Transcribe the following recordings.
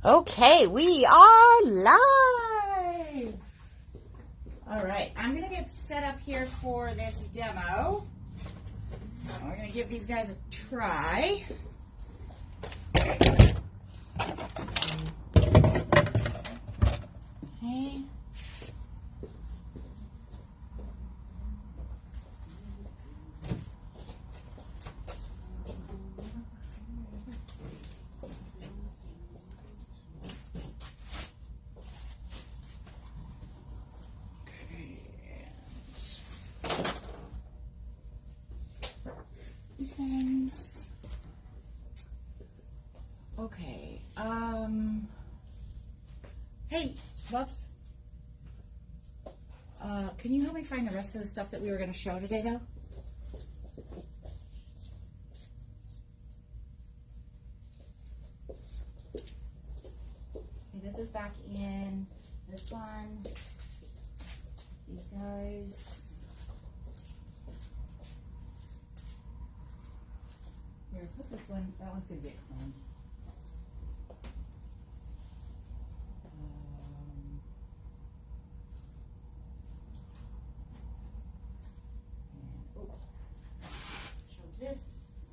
Okay, we are live. All right, I'm going to get set up here for this demo. We're going to give these guys a try. Okay. These ones. Okay. Hey, Bubs. Can you help me find the rest of the stuff that we were going to show today, though? Okay, this is back in this one. These guys. Here, put this one. That one's going to get clean. This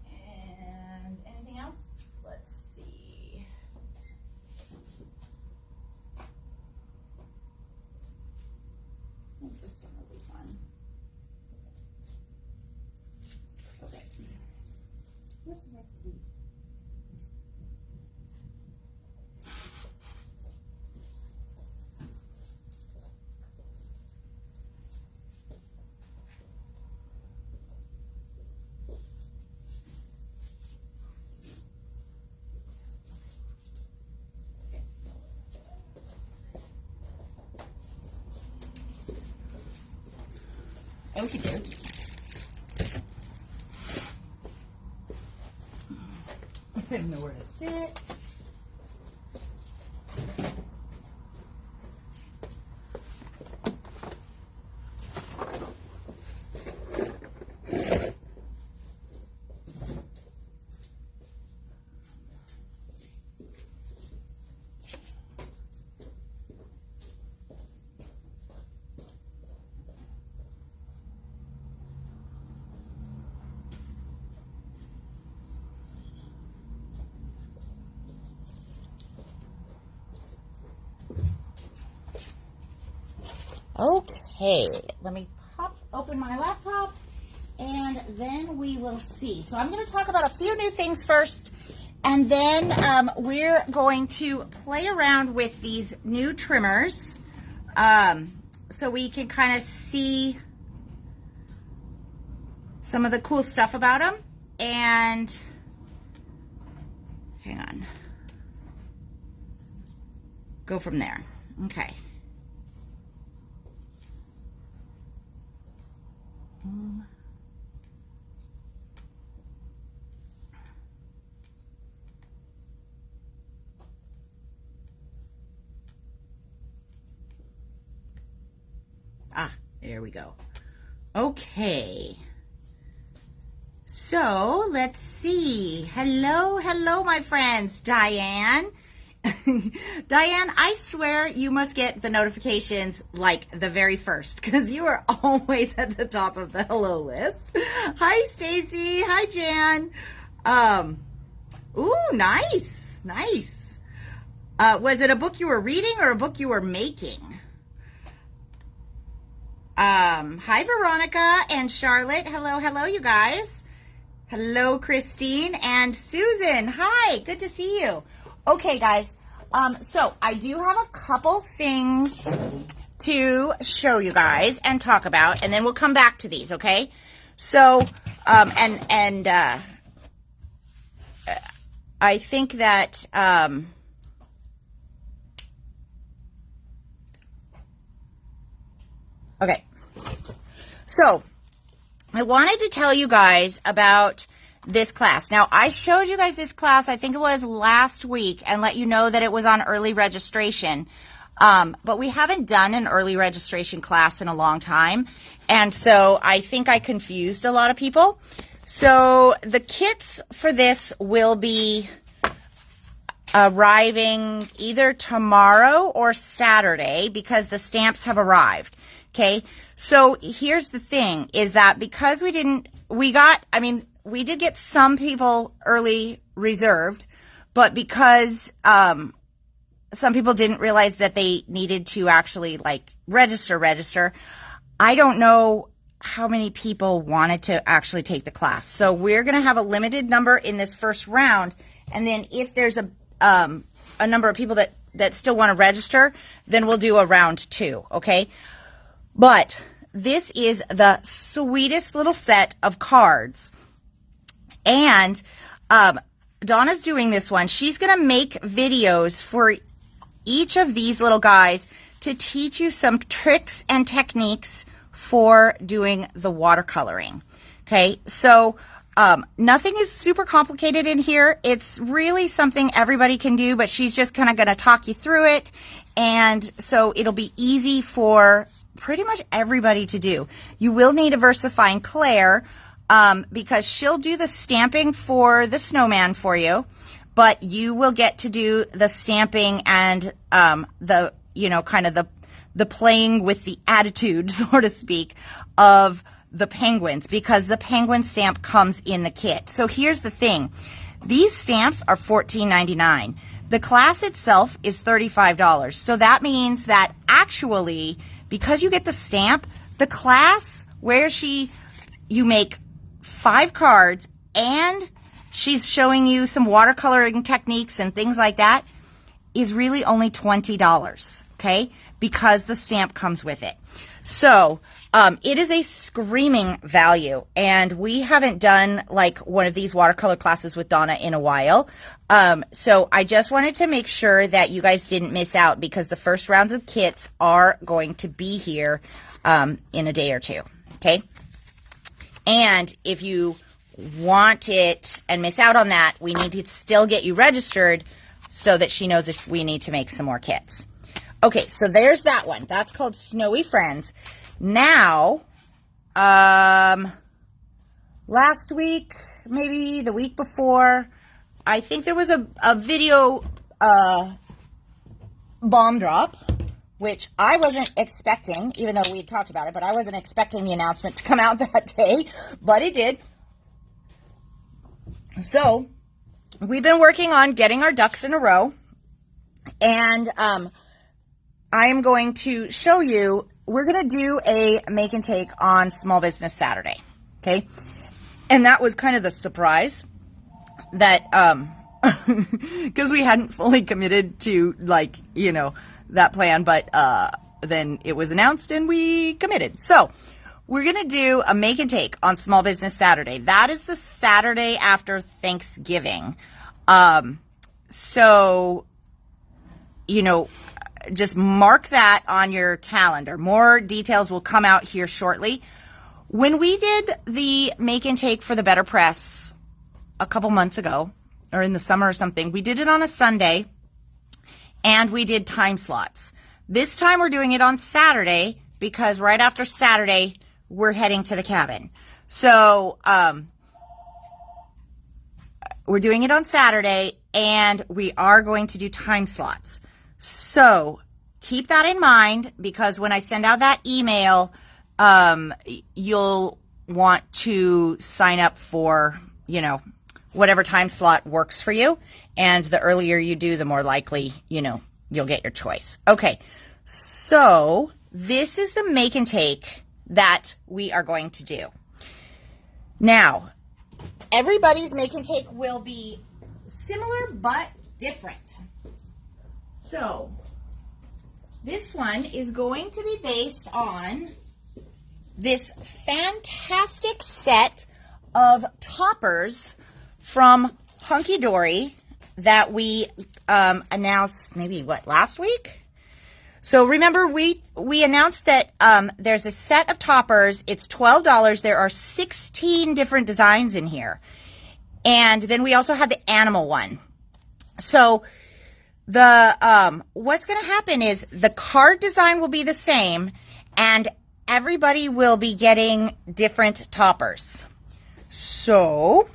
and anything else? Let's see. I think this one will be fun. Okay. Where's the rest of these? Okie dokie. I don't know where to sit. Okay, let me pop open my laptop and then we will see. So I'm going to talk about a few new things first, and then we're going to play around with these new trimmers so we can kind of see some of the cool stuff about them. And hang on, go from there. Okay. There we go. Okay. So let's see. Hello, my friends. Diane. Diane, I swear you must get the notifications like the very first, because you are always at the top of the hello list. Hi, Stacy. Hi, Jan. Ooh, nice. Was it a book you were reading or a book you were making? Hi, Veronica and Charlotte. Hello, you guys. Hello, Christine and Susan. Hi, good to see you. Okay, guys. So I do have a couple things to show you guys and talk about, and then we'll come back to these, okay? So, I think that, okay. So, I wanted to tell you guys about this class. Now, I showed you guys this class, I think it was last week, and let you know that it was on early registration. But we haven't done an early registration class in a long time. And so I think I confused a lot of people. So the kits for this will be arriving either tomorrow or Saturday because the stamps have arrived. Okay. So here's the thing is that because we did get some people early reserved, but because, some people didn't realize that they needed to actually like register. I don't know how many people wanted to actually take the class. So we're going to have a limited number in this first round. And then if there's a number of people that still want to register, then we'll do a round 2. Okay. But this is the sweetest little set of cards. And, Donna's doing this one. She's going to make videos for each of these little guys to teach you some tricks and techniques for doing the watercoloring. Okay, so nothing is super complicated in here. It's really something everybody can do, but she's just kind of going to talk you through it. And so it'll be easy for pretty much everybody to do. You will need a VersaFine Claire because she'll do the stamping for the snowman for you. But you will get to do the stamping and the playing with the attitude, so to speak, of the penguins because the penguin stamp comes in the kit. So here's the thing. These stamps are $14.99. The class itself is $35. So that means that actually, because you get the stamp, the class where you make 5 cards and she's showing you some watercoloring techniques and things like that is really only $20, okay? Because the stamp comes with it. So, it is a screaming value, and we haven't done like one of these watercolor classes with Donna in a while. So I just wanted to make sure that you guys didn't miss out because the first rounds of kits are going to be here in a day or two, okay? And if you want it and miss out on that, we need to still get you registered so that she knows if we need to make some more kits. Okay, so there's that one. That's called Snowy Friends. Now, last week, maybe the week before, I think there was a video bomb drop, which I wasn't expecting, even though we had talked about it, but I wasn't expecting the announcement to come out that day, but it did. So, we've been working on getting our ducks in a row, and I am going to show you, we're going to do a make and take on Small Business Saturday, okay? And that was kind of the surprise that, because we hadn't fully committed to, like, you know, that plan, but then it was announced and we committed. So, we're going to do a make and take on Small Business Saturday. That is the Saturday after Thanksgiving. So, you know, just mark that on your calendar. More details will come out here shortly. When we did the make and take for the Better Press a couple months ago, or in the summer or something, we did it on a Sunday, and we did time slots. This time we're doing it on Saturday, because right after Saturday, we're heading to the cabin. So, we're doing it on Saturday, and we are going to do time slots. So, keep that in mind, because when I send out that email, you'll want to sign up for, you know, whatever time slot works for you. And the earlier you do, the more likely, you know, you'll get your choice. Okay, so this is the make and take that we are going to do. Now, everybody's make and take will be similar but different. So, this one is going to be based on this fantastic set of toppers from Hunky Dory that we announced maybe, last week? So remember, we announced that there's a set of toppers. It's $12. There are 16 different designs in here. And then we also had the animal one. So the what's going to happen is the card design will be the same, and everybody will be getting different toppers. So,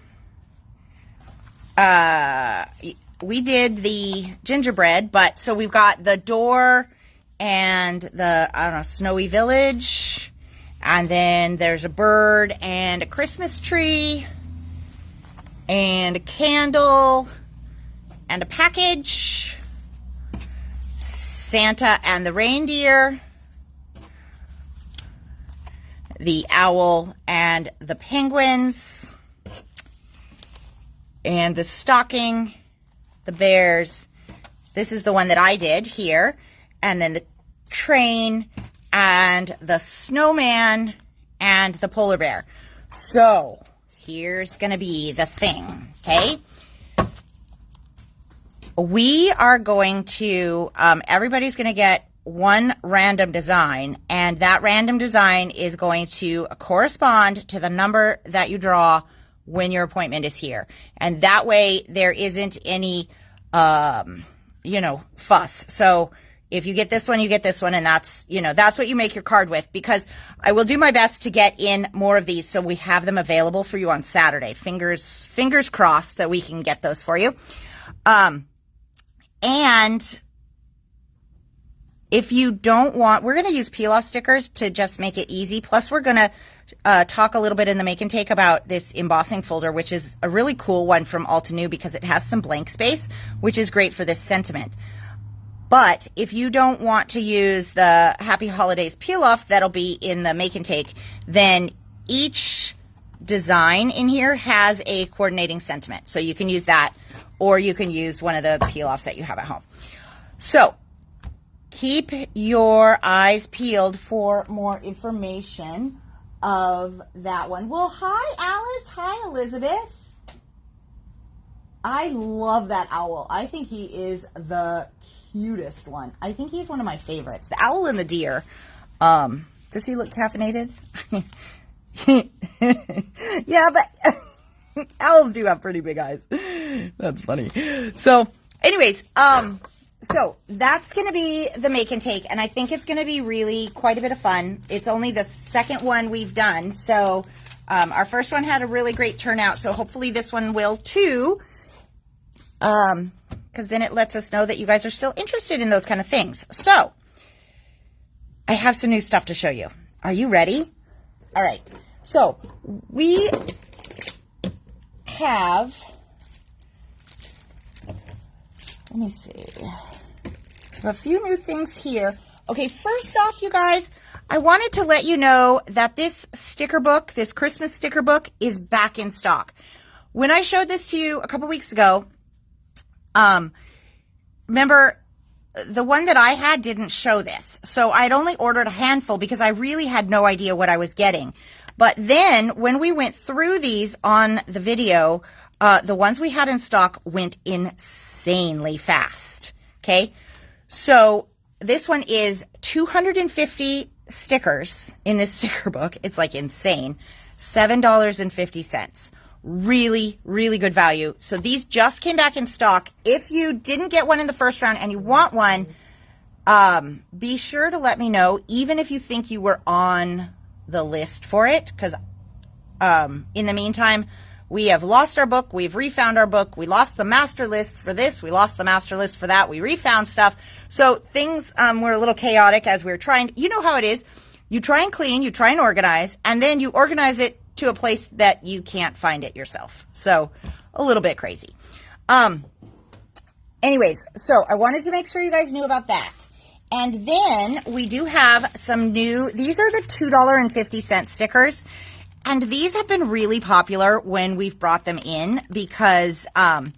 we did the gingerbread, but so we've got the door and the, I don't know, snowy village, and then there's a bird and a Christmas tree and a candle and a package, Santa and the reindeer, the owl and the penguins, and the stocking, the bears. This is the one that I did here. And then the train and the snowman and the polar bear. So here's going to be the thing, okay? We are going to, everybody's going to get one random design, and that random design is going to correspond to the number that you draw when your appointment is here. And that way there isn't any, fuss. So if you get this one, you get this one, and that's what you make your card with, because I will do my best to get in more of these so we have them available for you on Saturday. Fingers crossed that we can get those for you. And if you don't want, we're going to use peel-off stickers to just make it easy. Plus, we're going to talk a little bit in the Make and Take about this embossing folder, which is a really cool one from Altenew because it has some blank space, which is great for this sentiment. But if you don't want to use the Happy Holidays peel-off that'll be in the Make and Take, then each design in here has a coordinating sentiment. So you can use that, or you can use one of the peel-offs that you have at home. So keep your eyes peeled for more information of that one. Well, hi, Alice. Hi, Elizabeth. I love that owl. I think he is the cutest one. I think he's one of my favorites. The owl and the deer. Does he look caffeinated? Yeah, but owls do have pretty big eyes. That's funny. So, anyways, so that's going to be the Make and Take, and I think it's going to be really quite a bit of fun. It's only the second one we've done, so our first one had a really great turnout, so hopefully this one will too, because then it lets us know that you guys are still interested in those kind of things. So I have some new stuff to show you. Are you ready? All right. So we have, let me see, a few new things here. Okay, first off, you guys, I wanted to let you know that this sticker book, this Christmas sticker book, is back in stock. When I showed this to you a couple weeks ago, remember, the one that I had didn't show this. So I'd only ordered a handful because I really had no idea what I was getting. But then when we went through these on the video, the ones we had in stock went insanely fast. Okay. So this one is 250 stickers in this sticker book. It's like insane. $7.50. Really, really good value. So these just came back in stock. If you didn't get one in the first round and you want one, be sure to let me know, even if you think you were on the list for it, because in the meantime, we have lost our book. We've refound our book. We lost the master list for this. We lost the master list for that. We refound stuff. So things were a little chaotic as we were trying. You know how it is. You try and clean, you try and organize, and then you organize it to a place that you can't find it yourself. So a little bit crazy. Anyways, so I wanted to make sure you guys knew about that. And then we do have some new, these are the $2.50 stickers. And these have been really popular when we've brought them in because, I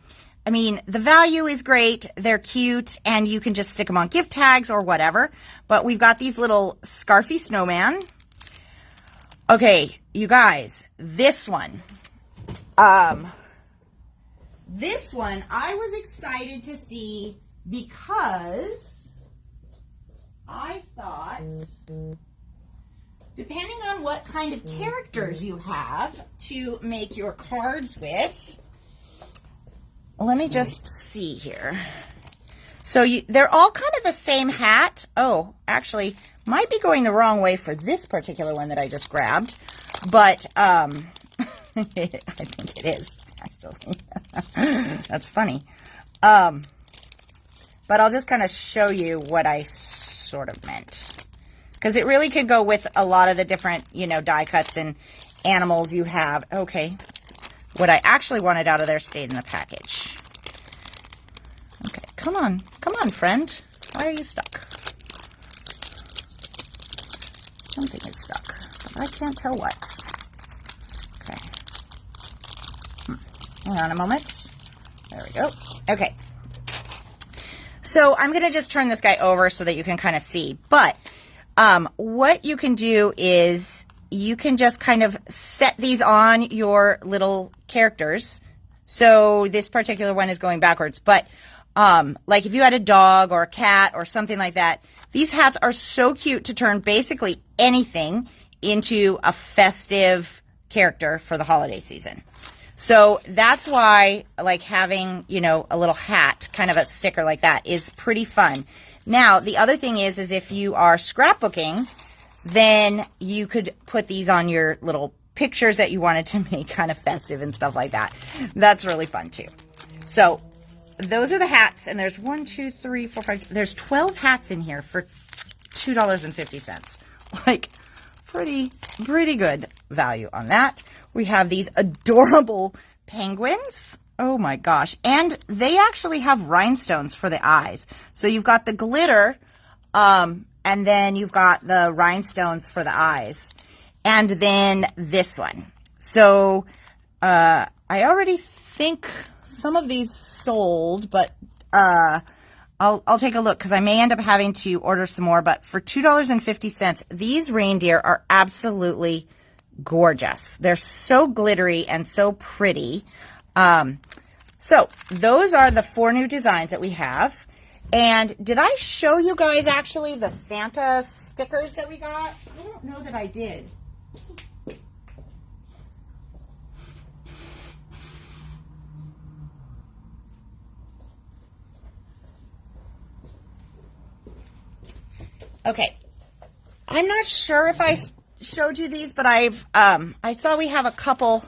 mean, the value is great. They're cute and you can just stick them on gift tags or whatever. But we've got these little scarfy snowman. Okay, you guys, this one. This one I was excited to see because I thought, depending on what kind of characters you have to make your cards with, let me just see here. So they're all kind of the same hat. Oh, actually, might be going the wrong way for this particular one that I just grabbed. But I think it is, actually. That's funny. But I'll just kind of show you what I sort of meant. Because it really could go with a lot of the different, you know, die cuts and animals you have. Okay. What I actually wanted out of there stayed in the package. Okay. Come on. Come on, friend. Why are you stuck? Something is stuck. But I can't tell what. Okay. Hang on a moment. There we go. Okay. So I'm going to just turn this guy over so that you can kind of see. But what you can do is you can just kind of set these on your little characters. So this particular one is going backwards. But like if you had a dog or a cat or something like that, these hats are so cute to turn basically anything into a festive character for the holiday season. So that's why, like, having, you know, a little hat, kind of a sticker like that is pretty fun. Now, the other thing is if you are scrapbooking, then you could put these on your little pictures that you wanted to make kind of festive and stuff like that. That's really fun, too. So those are the hats, and there's 1, 2, 3, 4, 5, there's 12 hats in here for $2.50. Like, pretty good value on that. We have these adorable penguins. Oh my gosh. And they actually have rhinestones for the eyes. So you've got the glitter, and then you've got the rhinestones for the eyes. And then this one. So I already think some of these sold, but I'll take a look because I may end up having to order some more. But for $2.50, these reindeer are absolutely gorgeous. They're so glittery and so pretty. So those are the 4 new designs that we have. And did I show you guys actually the Santa stickers that we got? I don't know that I did. Okay. I'm not sure if I showed you these, but I saw we have a couple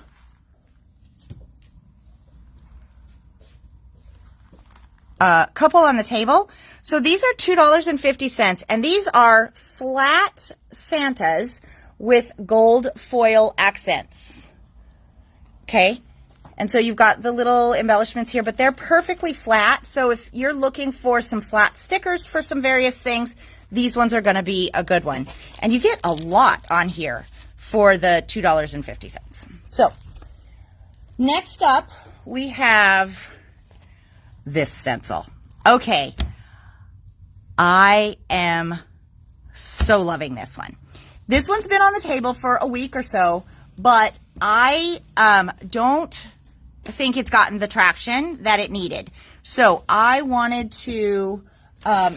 on the table. So these are $2.50, and these are flat Santas with gold foil accents. Okay. And so you've got the little embellishments here, but they're perfectly flat. So if you're looking for some flat stickers for some various things, these ones are going to be a good one. And you get a lot on here for the $2.50. So next up, we have this stencil. Okay. I am so loving this one. This one's been on the table for a week or so, but I don't think it's gotten the traction that it needed. So I wanted to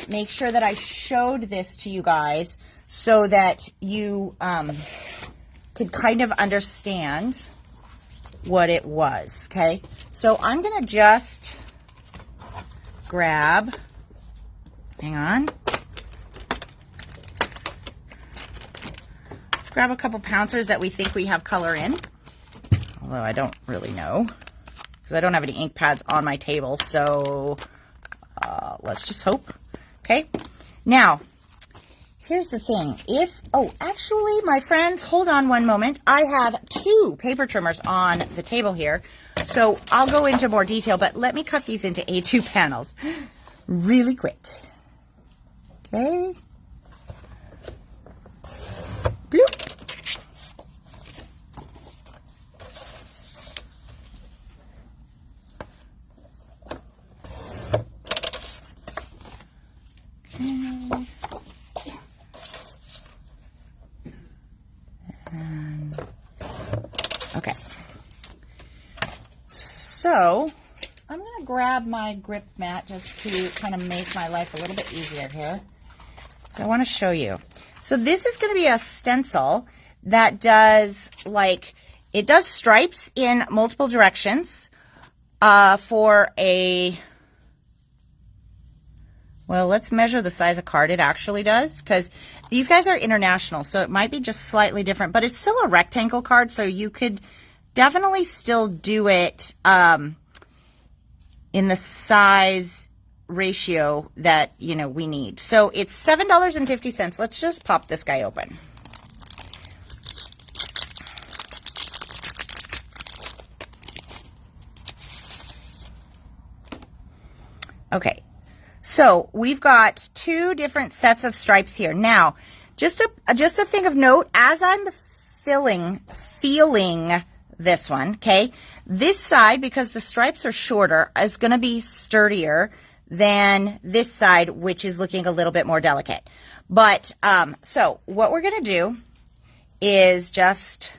make sure that I showed this to you guys so that you could kind of understand what it was, okay? So I'm going to just grab, hang on. Let's grab a couple pouncers that we think we have color in, although I don't really know because I don't have any ink pads on my table, so let's just hope. Okay, now here's the thing. Actually, my friends, hold on one moment. I have 2 paper trimmers on the table here, so I'll go into more detail, but let me cut these into A2 panels really quick. Okay. Bloop. Okay, so I'm going to grab my grip mat just to kind of make my life a little bit easier here. So I want to show you. So this is going to be a stencil that does it does stripes in multiple directions for a, well, let's measure the size of card it actually does, because these guys are international, so it might be just slightly different, but it's still a rectangle card, so you could definitely still do it in the size ratio that, you know, we need. So it's $7.50. Let's just pop this guy open. Okay, so we've got 2 different sets of stripes here. Now, just a thing of note, as I'm feeling this one, okay, this side, because the stripes are shorter, is going to be sturdier than this side, which is looking a little bit more delicate. But, so what we're going to do is just,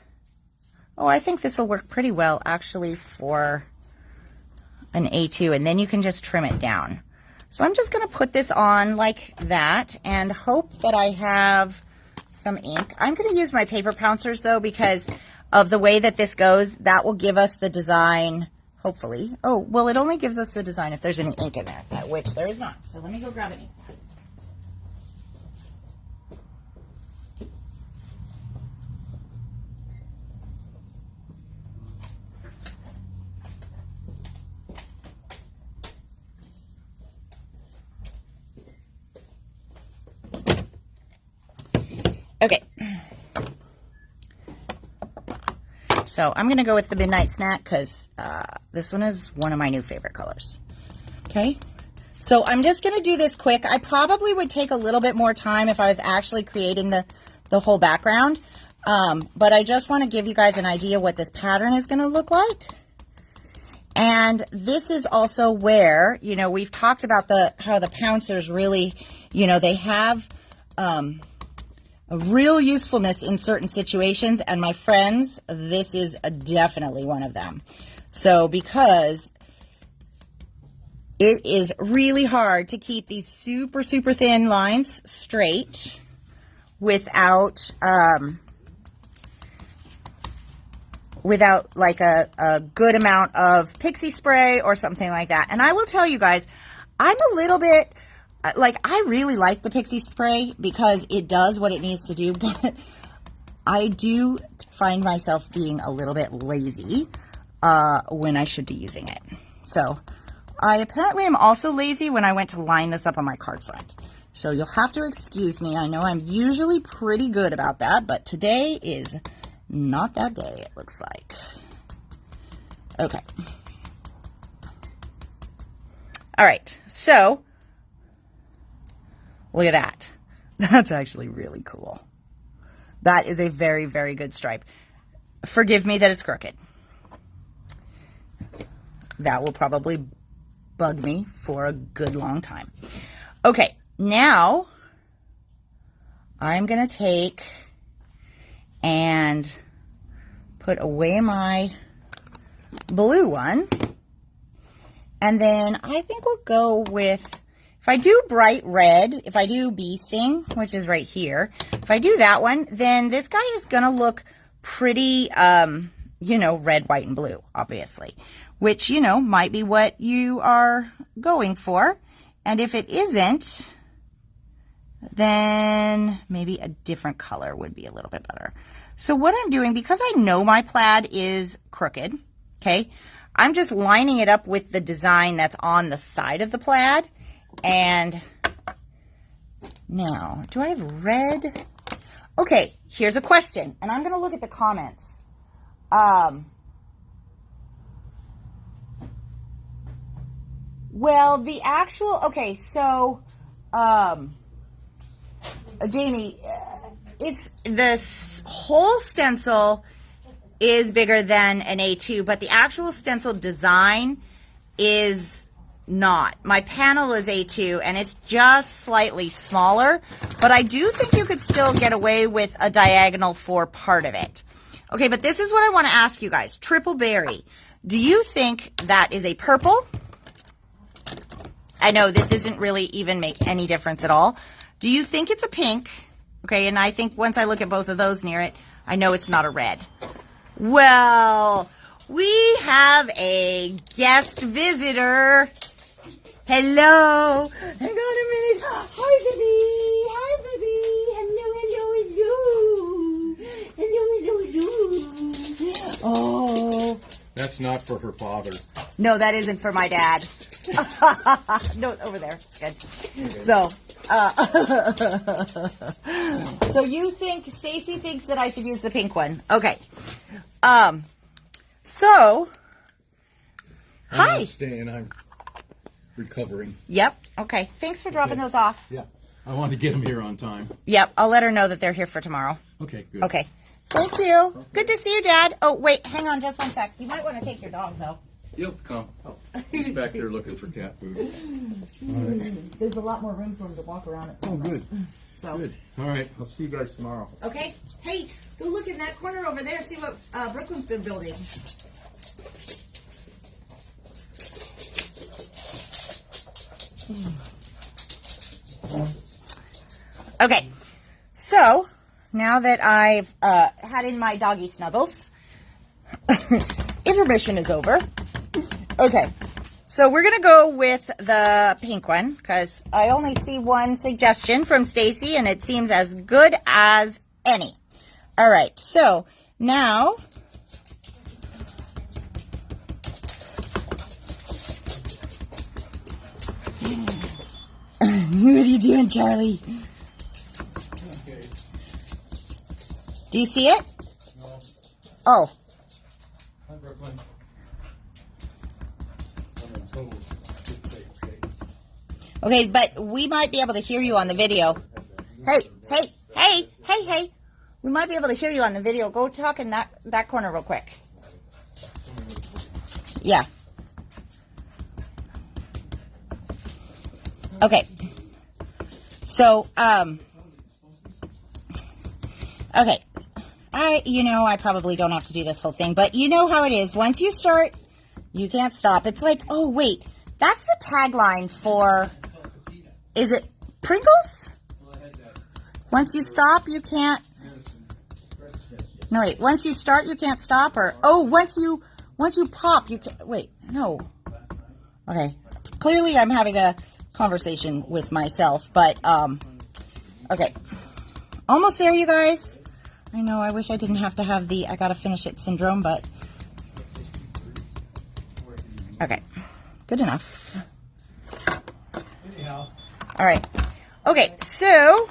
oh, I think this will work pretty well actually for an A2, and then you can just trim it down. So I'm just going to put this on like that and hope that I have some ink. I'm going to use my paper pouncers though, because of the way that this goes. That will give us the design, hopefully. Oh, well, it only gives us the design if there's any ink in there, which there is not. So let me go grab an ink pad. Okay, so I'm going to go with the Midnight Snack because this one is one of my new favorite colors. Okay, so I'm just going to do this quick. I probably would take a little bit more time if I was actually creating the whole background, but I just want to give you guys an idea what this pattern is going to look like. And this is also where, you know, we've talked about how the pouncers really, you know, they have a real usefulness in certain situations, and my friends, this is definitely one of them. So because it is really hard to keep these super, super thin lines straight without like a good amount of pixie spray or something like that. And I will tell you guys, I'm a little bit, like, I really like the pixie spray because it does what it needs to do, but I do find myself being a little bit lazy when I should be using it. So I apparently am also lazy when I went to line this up on my card front. So you'll have to excuse me. I know I'm usually pretty good about that, but today is not that day, it looks like. Okay. All right, so look at that. That's actually really cool. That is a very, very good stripe. Forgive me that it's crooked. That will probably bug me for a good long time. Okay, now I'm going to take and put away my blue one. And then I think we'll go with, if I do bright red, if I do Bee Sting, which is right here, if I do that one, then this guy is going to look pretty, you know, red, white, and blue, obviously, which, you know, might be what you are going for. And if it isn't, then maybe a different color would be a little bit better. So what I'm doing, because I know my plaid is crooked, okay, I'm just lining it up with the design that's on the side of the plaid. And now, do I have red? Okay, here's a question, and I'm going to look at the comments. Well, the actual, okay, so, Jamie, it's this whole stencil is bigger than an A2, but the actual stencil design is not. My panel is A2, and it's just slightly smaller, but I do think you could still get away with a diagonal for part of it. Okay, but this is what I want to ask you guys. Triple Berry, do you think that is a purple? I know this isn't really even make any difference at all. Do you think it's a pink? Okay, and I think once I look at both of those near it, I know it's not a red. Well, we have a guest visitor. Hello. Hang on a minute. Hi, baby. Hi, baby. Hello, hello, hello. Hello, hello, hello. Oh. That's not for her father. No, that isn't for my dad. No, over there. Good. Okay. So, so you think, Stacy thinks that I should use the pink one. Okay. So, I'm hi. not staying. I'm recovering. Yep. Okay. Thanks for dropping those off. Yeah. I want to get them here on time. Yep. I'll let her know that they're here for tomorrow. Okay, good. Okay. Thank you. Good to see you, Dad. Oh, wait. Hang on just one sec. You might want to take your dog, though. He'll come. He's back there looking for cat food. There's a lot more room for him to walk around. Oh, good. So. Good. All right. I'll see you guys tomorrow. Okay. Hey, go look in that corner over there. See what Brooklyn's been building. Okay. So, now that I've had in my doggy snuggles, intermission is over. Okay. So we're going to go with the pink one because I only see one suggestion from Stacy and it seems as good as any. All right. So now what are you doing, Charlie? Okay. Do you see it? No. Oh. Hi, Brooklyn. Okay, but we might be able to hear you on the video. Hey. We might be able to hear you on the video. Go talk in that corner real quick. Yeah. Okay. So, okay. I probably don't have to do this whole thing, but you know how it is. Once you start, you can't stop. It's like, oh, wait, that's the tagline for, is it Pringles? Once you stop, you can't, no, wait, once you start, you can't stop, or, oh, once you pop, you can't, wait, no. Okay. Clearly, I'm having a conversation with myself, but, okay. Almost there, you guys. I know, I wish I didn't have to have the I gotta finish it syndrome, but okay, good enough. Anyhow. All right. Okay, so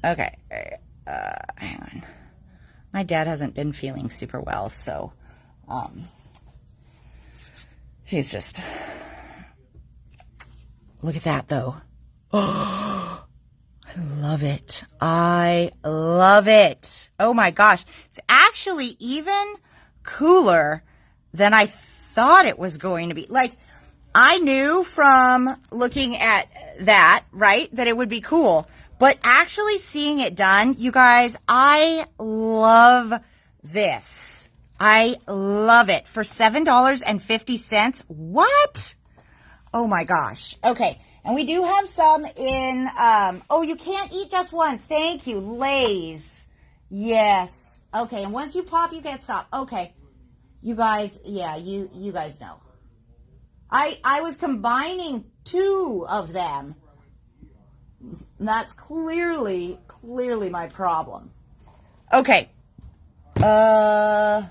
okay, hang on. My dad hasn't been feeling super well, so he's just, look at that though. Oh, I love it. I love it. Oh my gosh. It's actually even cooler than I thought it was going to be. Like, I knew from looking at that, right, that it would be cool. But actually seeing it done, you guys, I love this. I love it. For $7.50. What? Oh my gosh. Okay. And we do have some in, oh, you can't eat just one. Thank you. Lay's. Yes. Okay. And once you pop, you can't stop. Okay. You guys, yeah, you guys know. I was combining two of them. That's clearly my problem. Okay. Hang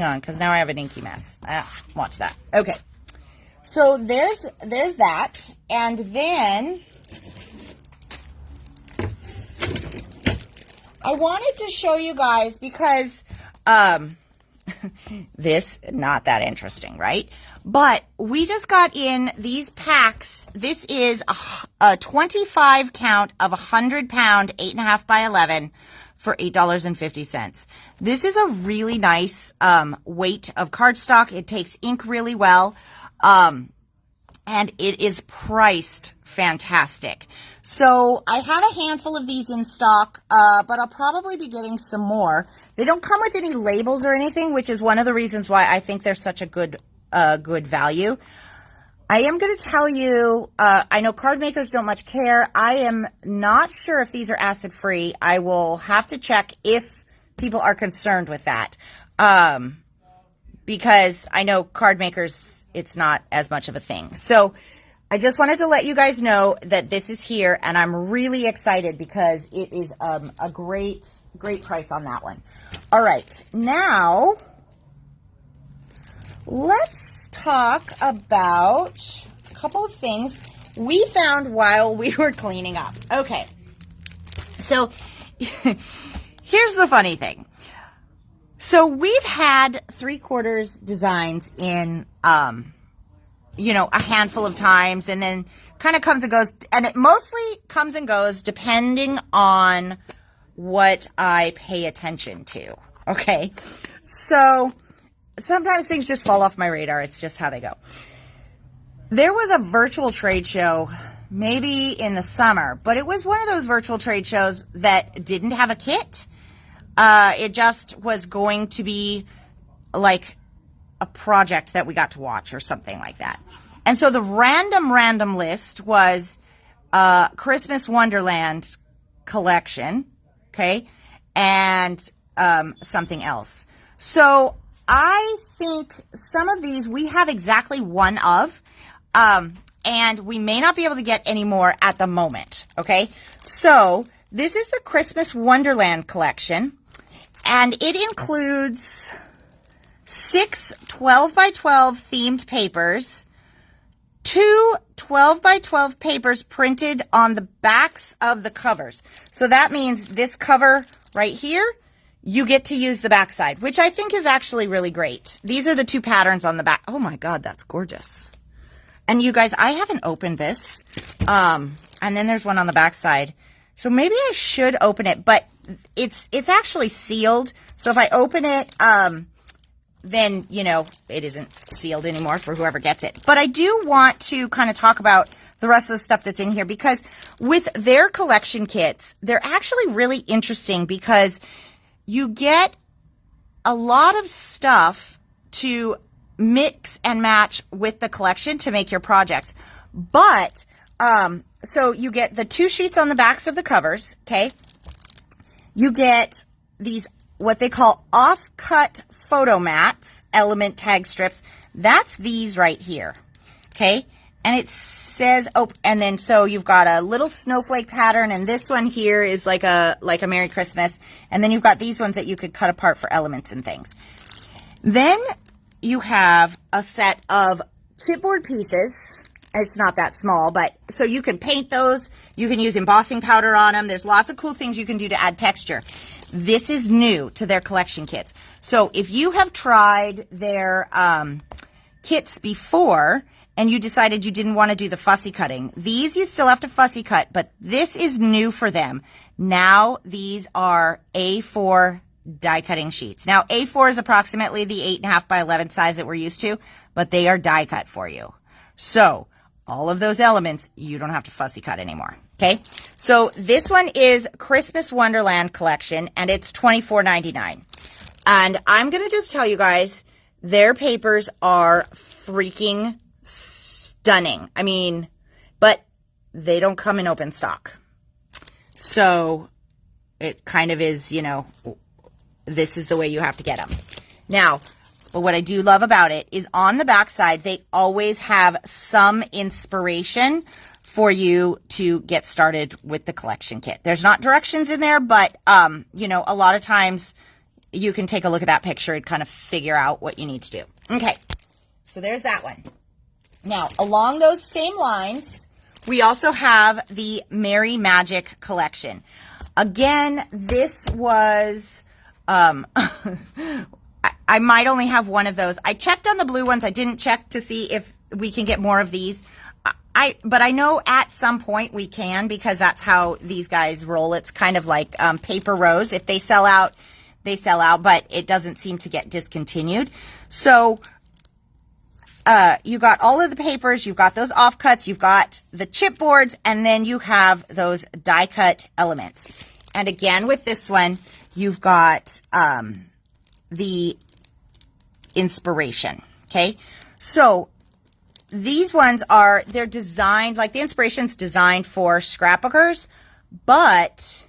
on, because now I have an inky mess. Watch that. Okay. So there's that, and then I wanted to show you guys because this not that interesting, right? But we just got in these packs. This is a 25 count of 100 pound 8.5 by 11 for $8.50. This is a really nice weight of cardstock. It takes ink really well. And it is priced fantastic. So I have a handful of these in stock, but I'll probably be getting some more. They don't come with any labels or anything, which is one of the reasons why I think they're such a good value. I am going to tell you, I know card makers don't much care. I am not sure if these are acid free. I will have to check if people are concerned with that. Because I know card makers, it's not as much of a thing. So I just wanted to let you guys know that this is here, and I'm really excited because it is a great price on that one. All right, now let's talk about a couple of things we found while we were cleaning up. Okay, so here's the funny thing. So we've had 3/4 designs in, a handful of times, and then kind of comes and goes, and it mostly comes and goes depending on what I pay attention to. Okay. So sometimes things just fall off my radar. It's just how they go. There was a virtual trade show maybe in the summer, but it was one of those virtual trade shows that didn't have a kit. It just was going to be like a project that we got to watch or something like that. And so the random list was Christmas Wonderland collection, okay, and something else. So I think some of these we have exactly one of, and we may not be able to get any more at the moment, okay? So this is the Christmas Wonderland collection, and it includes 6 12x12 themed papers, 2 12x12 papers printed on the backs of the covers. So that means this cover right here, you get to use the backside, which I think is actually really great. These are the 2 patterns on the back. Oh my God, that's gorgeous. And you guys, I haven't opened this. And then there's one on the backside. So maybe I should open it, but it's actually sealed. So if I open it, then, it isn't sealed anymore for whoever gets it. But I do want to kind of talk about the rest of the stuff that's in here, because with their collection kits, they're actually really interesting because you get a lot of stuff to mix and match with the collection to make your projects. But, so you get the 2 sheets on the backs of the covers, okay? You get these, what they call off-cut photo mats, element tag strips. That's these right here, okay? And it says, and then so you've got a little snowflake pattern, and this one here is like a Merry Christmas. And then you've got these ones that you could cut apart for elements and things. Then you have a set of chipboard pieces. It's not that small, but so you can paint those. You can use embossing powder on them. There's lots of cool things you can do to add texture. This is new to their collection kits. So if you have tried their kits before and you decided you didn't want to do the fussy cutting, these you still have to fussy cut, but this is new for them. Now these are A4 die cutting sheets. Now A4 is approximately the 8.5 by 11 size that we're used to, but they are die cut for you. So all of those elements, you don't have to fussy cut anymore. Okay, so this one is Christmas Wonderland collection, and it's $24.99. And I'm going to just tell you guys, their papers are freaking stunning. I mean, but they don't come in open stock. So it kind of is, this is the way you have to get them. Now, but what I do love about it is on the back side, they always have some inspiration for you to get started with the collection kit. There's not directions in there, but, a lot of times you can take a look at that picture and kind of figure out what you need to do. Okay, so there's that one. Now, along those same lines, we also have the Merry Magic collection. Again, this was, I might only have one of those. I checked on the blue ones. I didn't check to see if we can get more of these. But I know at some point we can, because that's how these guys roll. It's kind of like paper rose. If they sell out, they sell out, but it doesn't seem to get discontinued. So you got all of the papers, you've got those offcuts, you've got the chipboards, and then you have those die cut elements. And again, with this one, you've got the inspiration. Okay, so these ones they're designed, like the inspiration's designed for scrapbookers, but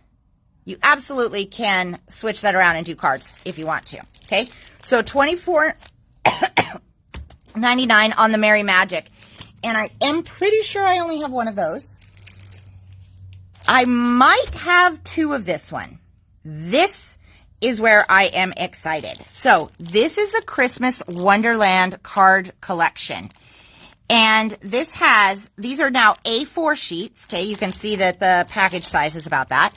you absolutely can switch that around and do cards if you want to. Okay, so $24.99 on the Merry Magic. and I am pretty sure I only have one of those. I might have two of this one. This is where I am excited. So this is the Christmas Wonderland card collection. And these are now A4 sheets. Okay, you can see that the package size is about that.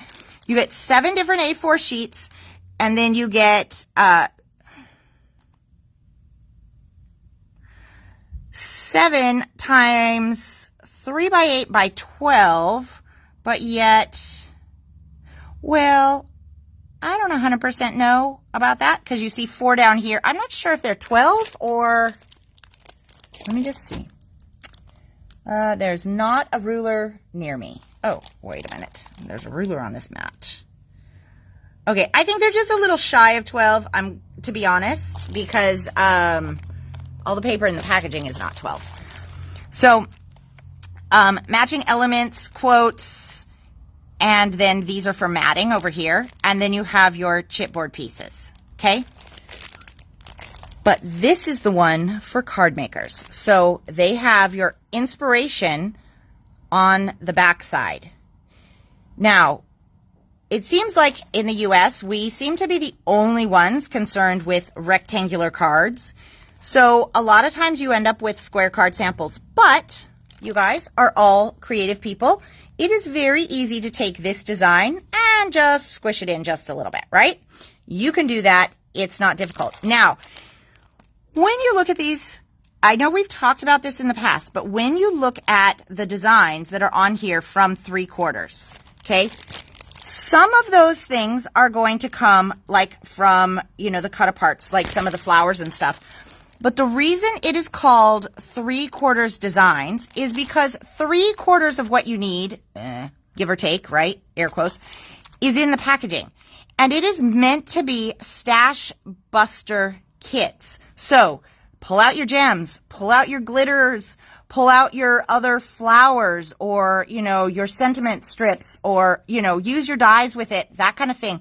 You get 7 different A4 sheets, and then you get 7 times 3 by 8 by 12, but yet, well, I don't 100% know about that because you see 4 down here. I'm not sure if they're 12 or, let me just see. There's not a ruler near me. Oh, wait a minute. There's a ruler on this mat. Okay, I think they're just a little shy of 12, to be honest, because all the paper in the packaging is not 12. So, matching elements, quotes, and then these are for matting over here. And then you have your chipboard pieces, okay? But this is the one for card makers. So they have your inspiration on the back side. Now, it seems like in the US, we seem to be the only ones concerned with rectangular cards. So a lot of times you end up with square card samples, but you guys are all creative people. It is very easy to take this design and just squish it in just a little bit, right? You can do that. It's not difficult. Now, when you look at these, I know we've talked about this in the past, but when you look at the designs that are on here from 3/4, okay, some of those things are going to come like from, the cut aparts, like some of the flowers and stuff. But the reason it is called 3/4 designs is because 3/4 of what you need, give or take, right? Air quotes, is in the packaging. And it is meant to be stash buster kits. So pull out your gems, pull out your glitters, pull out your other flowers or, your sentiment strips or, use your dies with it, that kind of thing.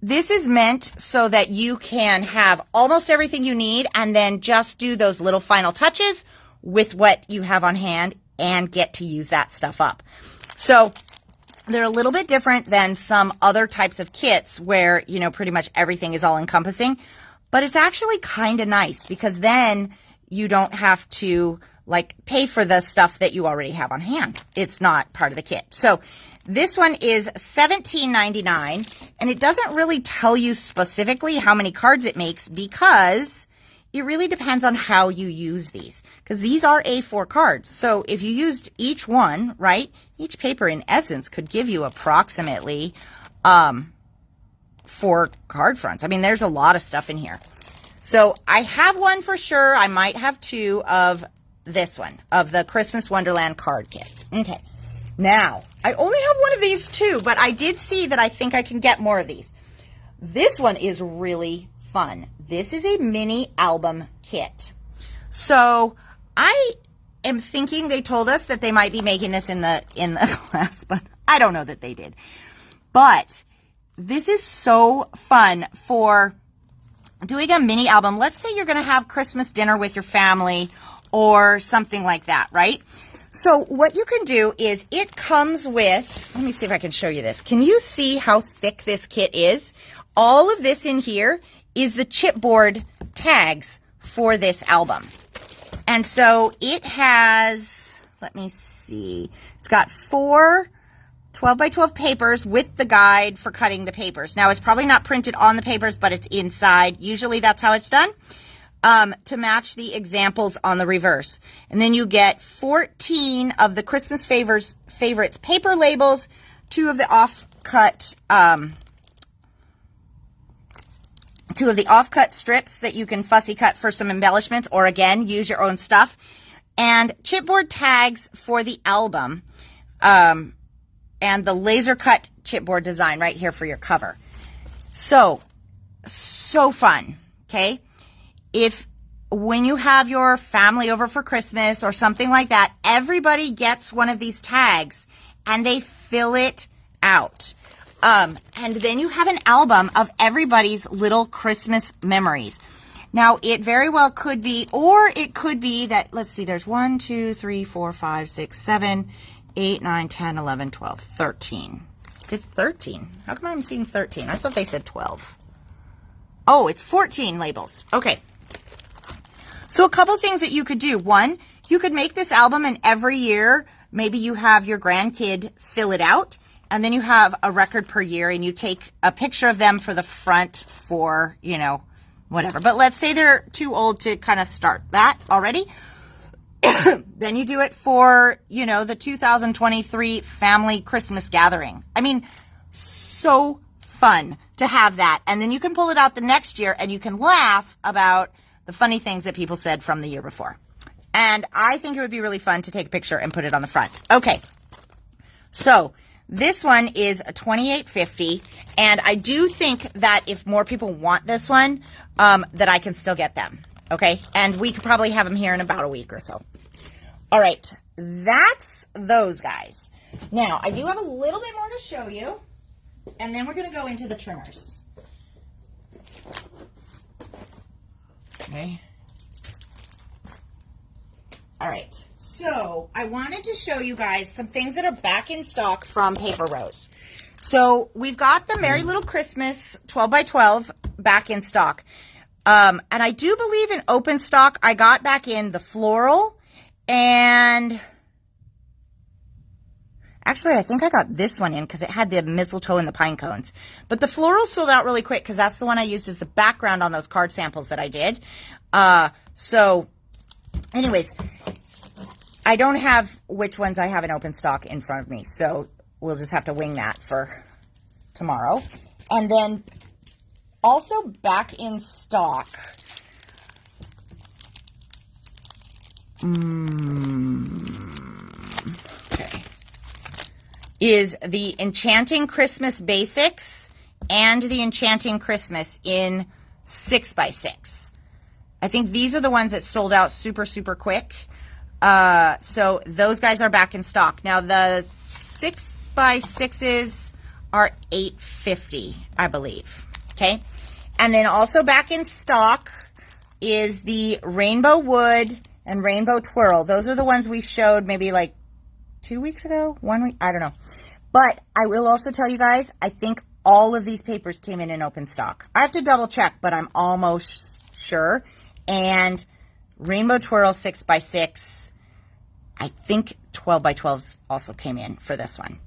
This is meant so that you can have almost everything you need and then just do those little final touches with what you have on hand and get to use that stuff up. So they're a little bit different than some other types of kits where, pretty much everything is all encompassing. But it's actually kind of nice because then you don't have to pay for the stuff that you already have on hand. It's not part of the kit. So this one is $17.99, and it doesn't really tell you specifically how many cards it makes because it really depends on how you use these. Because these are A4 cards. So if you used each one, right, each paper in essence could give you approximately 4 card fronts. I mean, there's a lot of stuff in here. So I have one for sure. I might have 2 of this one, of the Christmas Wonderland card kit. Okay. Now, I only have one of these too, but I did see that I think I can get more of these. This one is really fun. This is a mini album kit. So I am thinking they told us that they might be making this in the class, but I don't know that they did. But this is so fun for doing a mini album. Let's say you're going to have Christmas dinner with your family or something like that, right? So what you can do is it comes with, let me see if I can show you this. Can you see how thick this kit is? All of this in here is the chipboard tags for this album. And so it has, let me see, it's got 4 12 by 12 papers with the guide for cutting the papers. Now, it's probably not printed on the papers, but it's inside. Usually that's how it's done. To match the examples on the reverse. And then you get 14 of the Christmas favorites paper labels, 2 of the offcut strips that you can fussy cut for some embellishments, or again, use your own stuff, and chipboard tags for the album, and the laser cut chipboard design right here for your cover. So fun, okay? When you have your family over for Christmas or something like that, everybody gets one of these tags and they fill it out. And then you have an album of everybody's little Christmas memories. Now, it very well could be, or it could be that, let's see, there's 1, 2, 3, 4, 5, 6, 7, 8, 9, 10, 11, 12, 13. It's 13. How come I'm seeing 13? I thought they said 12. Oh, it's 14 labels. Okay. So a couple things that you could do. One, you could make this album and every year, maybe you have your grandkid fill it out and then you have a record per year and you take a picture of them for the front for, you know, whatever. But let's say they're too old to kind of start that already. Then you do it for, you know, the 2023 family Christmas gathering. I mean, so fun to have that. And then you can pull it out the next year and you can laugh about the funny things that people said from the year before. And I think it would be really fun to take a picture and put it on the front. Okay. So this one is a $28.50. And I do think that if more people want this one, that I can still get them. Okay. And we could probably have them here in about a week or so. All right. That's those guys. Now, I do have a little bit more to show you. And then we're going to go into the trimmers. Okay. All right. So I wanted to show you guys some things that are back in stock from Paper Rose. So we've got the Merry Little Christmas 12 by 12 back in stock. And I do believe in open stock, I got back in the floral and actually I think I got this one in because it had the mistletoe and the pine cones. But the floral sold out really quick because that's the one I used as the background on those card samples that I did. So anyways, I don't have which ones I have in open stock in front of me. So we'll just have to wing that for tomorrow. And then also back in stock. Okay. Is the Enchanting Christmas Basics and the Enchanting Christmas in 6x6. I think these are the ones that sold out super, super quick. So those guys are back in stock. Now the 6x6s are $8.50, I believe. Okay. And then also back in stock is the Rainbow Wood and Rainbow Twirl. Those are the ones we showed maybe like 2 weeks ago, 1 week, I don't know. But I will also tell you guys, I think all of these papers came in open stock. I have to double check, but I'm almost sure. And Rainbow Twirl 6x6, I think 12x12s also came in for this one.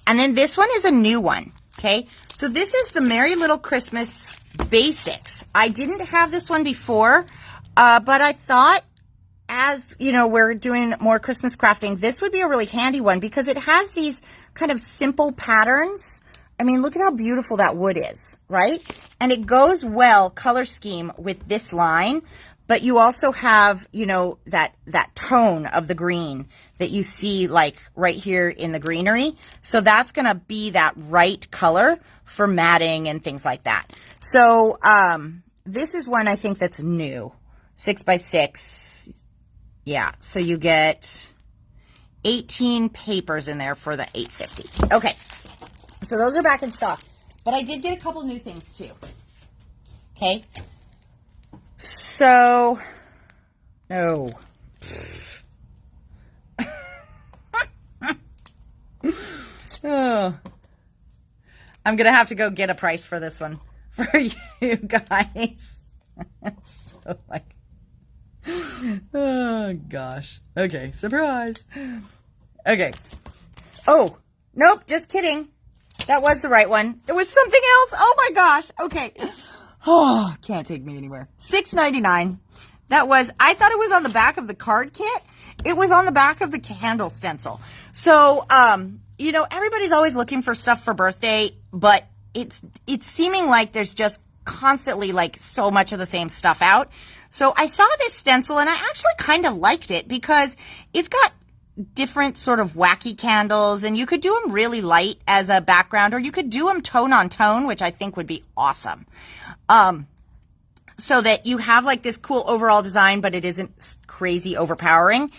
And then this one is a new one, okay? So this is the Merry Little Christmas Basics. I didn't have this one before, but I thought as, you know, we're doing more Christmas crafting, this would be a really handy one because it has these kind of simple patterns. I mean, look at how beautiful that wood is, right? And it goes well, color scheme, with this line, but you also have, you know, that tone of the green that you see like right here in the greenery. So that's going to be that right color for matting and things like that. So this is one I think that's new, 6x6. Yeah, so you get 18 papers in there for the $8.50. Okay, so those are back in stock. But I did get a couple new things too. Okay, so, no. Oh. I'm going to have to go get a price for this one for you guys. So like, oh gosh. Okay, surprise. Okay. Oh, nope, just kidding. That was the right one. It was something else. Oh my gosh. Okay. Oh, can't take me anywhere. $6.99. That was, I thought it was on the back of the card kit. It was on the back of the candle stencil. So, you know, everybody's always looking for stuff for birthday, but it's seeming like there's just constantly like so much of the same stuff out. So I saw this stencil and I actually kind of liked it because it's got different sort of wacky candles and you could do them really light as a background or you could do them tone on tone, which I think would be awesome. So that you have like this cool overall design, but it isn't crazy overpowering.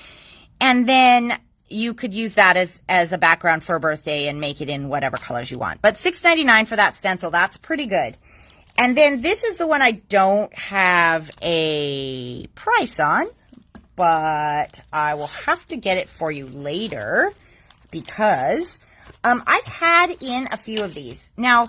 And then you could use that as a background for a birthday and make it in whatever colors you want. But $6.99 for that stencil, that's pretty good. And then this is the one I don't have a price on, but I will have to get it for you later because I've had in a few of these. Now,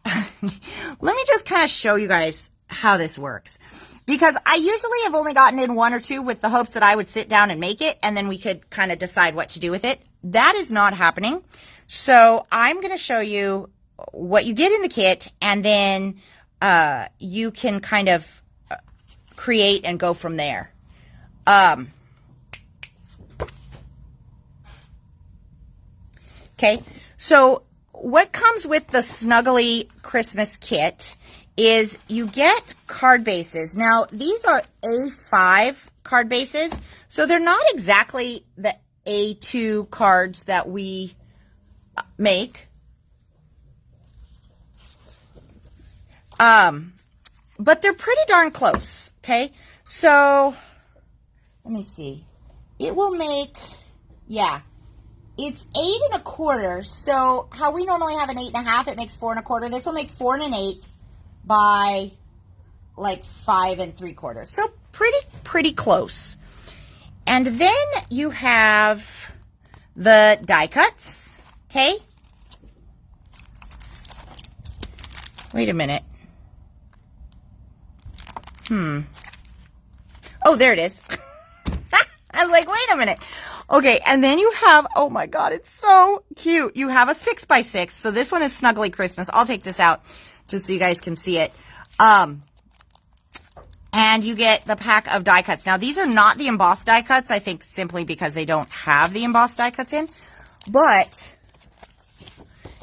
let me just kind of show you guys how this works. Because I usually have only gotten in one or two with the hopes that I would sit down and make it, and then we could kind of decide what to do with it. That is not happening. So I'm going to show you what you get in the kit, and then you can kind of create and go from there. Okay, so what comes with the Snuggly Christmas kit is you get card bases. Now, these are A5 card bases, so they're not exactly the A2 cards that we make. But they're pretty darn close, okay? So, let me see. It will make, yeah, it's 8 1/4. So, how we normally have an 8 1/2, it makes 4 1/4. This will make 4 1/8 by like 5 3/4. So pretty close. And then you have the die cuts, okay? Wait a minute. Oh, there it is. I was like, wait a minute. Okay, and then you have, oh my God, it's so cute. You have a 6x6. So this one is Snuggly Christmas. I'll take this out just so you guys can see it. And you get the pack of die cuts. Now, these are not the embossed die cuts, I think simply because they don't have the embossed die cuts in. But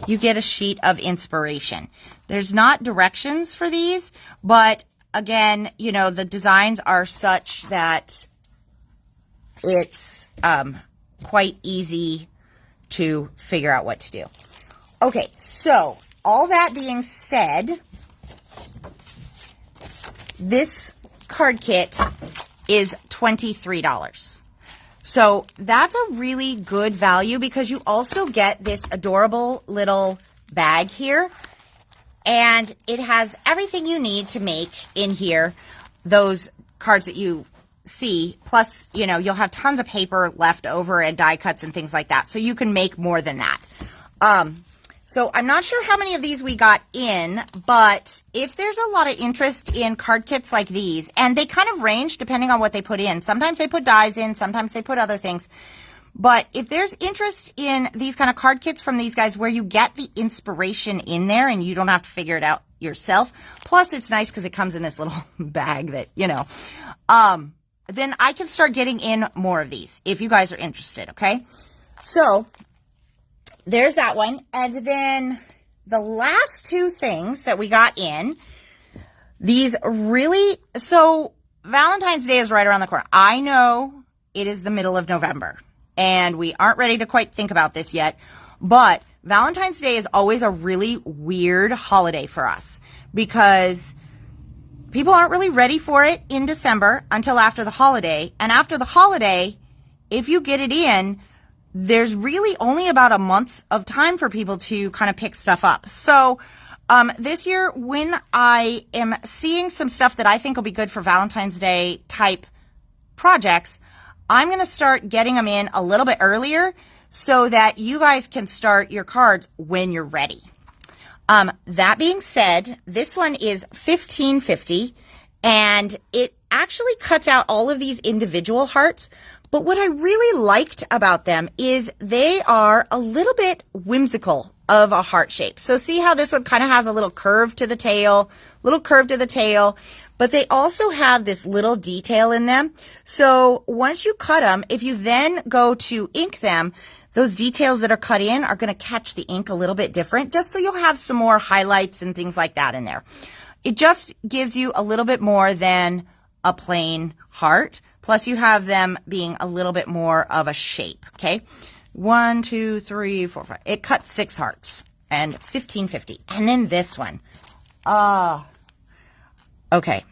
you get a sheet of inspiration. There's not directions for these, but again, you know, the designs are such that it's quite easy to figure out what to do. Okay, so all that being said, this card kit is $23. So that's a really good value because you also get this adorable little bag here. And it has everything you need to make in here, those cards that you see. Plus, you know, you'll have tons of paper left over and die cuts and things like that. So you can make more than that. So I'm not sure how many of these we got in, but if there's a lot of interest in card kits like these, and they kind of range depending on what they put in. Sometimes they put dies in, sometimes they put other things. But if there's interest in these kind of card kits from these guys where you get the inspiration in there and you don't have to figure it out yourself, plus it's nice because it comes in this little bag that, you know, then I can start getting in more of these if you guys are interested, okay? So there's that one. And then the last two things that we got in, these really, so Valentine's Day is right around the corner. I know it is the middle of November. And we aren't ready to quite think about this yet, but Valentine's Day is always a really weird holiday for us because people aren't really ready for it in December until after the holiday. And after the holiday, if you get it in, there's really only about a month of time for people to kind of pick stuff up. So this year, when I am seeing some stuff that I think will be good for Valentine's Day type projects, I'm going to start getting them in a little bit earlier so that you guys can start your cards when you're ready. That being said, this one is $15.50 and it actually cuts out all of these individual hearts. But what I really liked about them is they are a little bit whimsical of a heart shape. So see how this one kind of has a little curve to the tail, but they also have this little detail in them. So once you cut them, if you then go to ink them, those details that are cut in are going to catch the ink a little bit different, just so you'll have some more highlights and things like that in there. It just gives you a little bit more than a plain heart. Plus you have them being a little bit more of a shape, okay? 1, 2, 3, 4, 5. It cuts 6 hearts and $15.50. And then this one. Okay.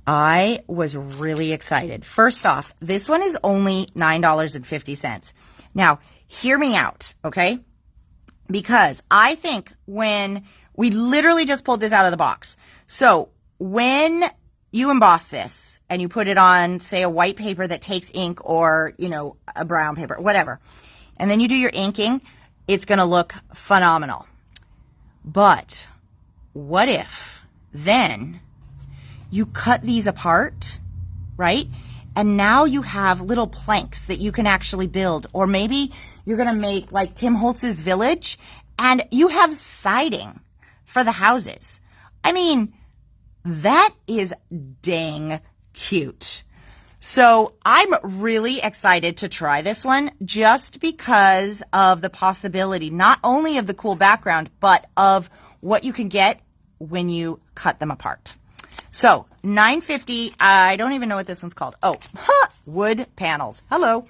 I was really excited. First off, this one is only $9.50. Now, hear me out, okay? Because I think when We literally just pulled this out of the box. So when you emboss this and you put it on, say, a white paper that takes ink or, you know, a brown paper, whatever, and then you do your inking, it's going to look phenomenal. But what if then you cut these apart, right? And now you have little planks that you can actually build. Or maybe you're going to make like Tim Holtz's village and you have siding for the houses. I mean, that is dang cute. So I'm really excited to try this one just because of the possibility, not only of the cool background, but of what you can get when you cut them apart. So $9.50. I don't even know what this one's called. Oh, wood panels. Hello.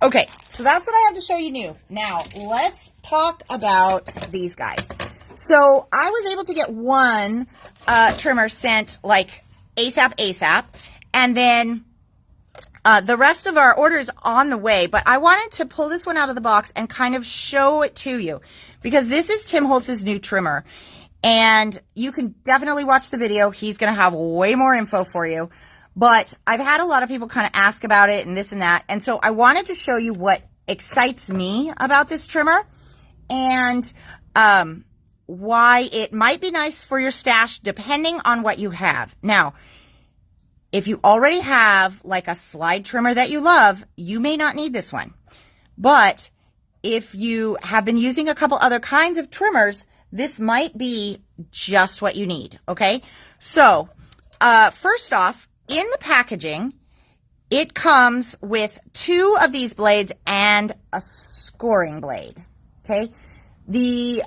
Okay, so that's what I have to show you new. Now let's talk about these guys. So I was able to get one trimmer sent like ASAP, and then the rest of our order is on the way, but I wanted to pull this one out of the box and kind of show it to you because this is Tim Holtz's new trimmer. And you can definitely watch the video. He's going to have way more info for you. But I've had a lot of people kind of ask about it and this and that. And so I wanted to show you what excites me about this trimmer and why it might be nice for your stash depending on what you have. Now, if you already have like a slide trimmer that you love, you may not need this one. But if you have been using a couple other kinds of trimmers, this might be just what you need, okay? So, first off, in the packaging, it comes with 2 of these blades and a scoring blade, okay? The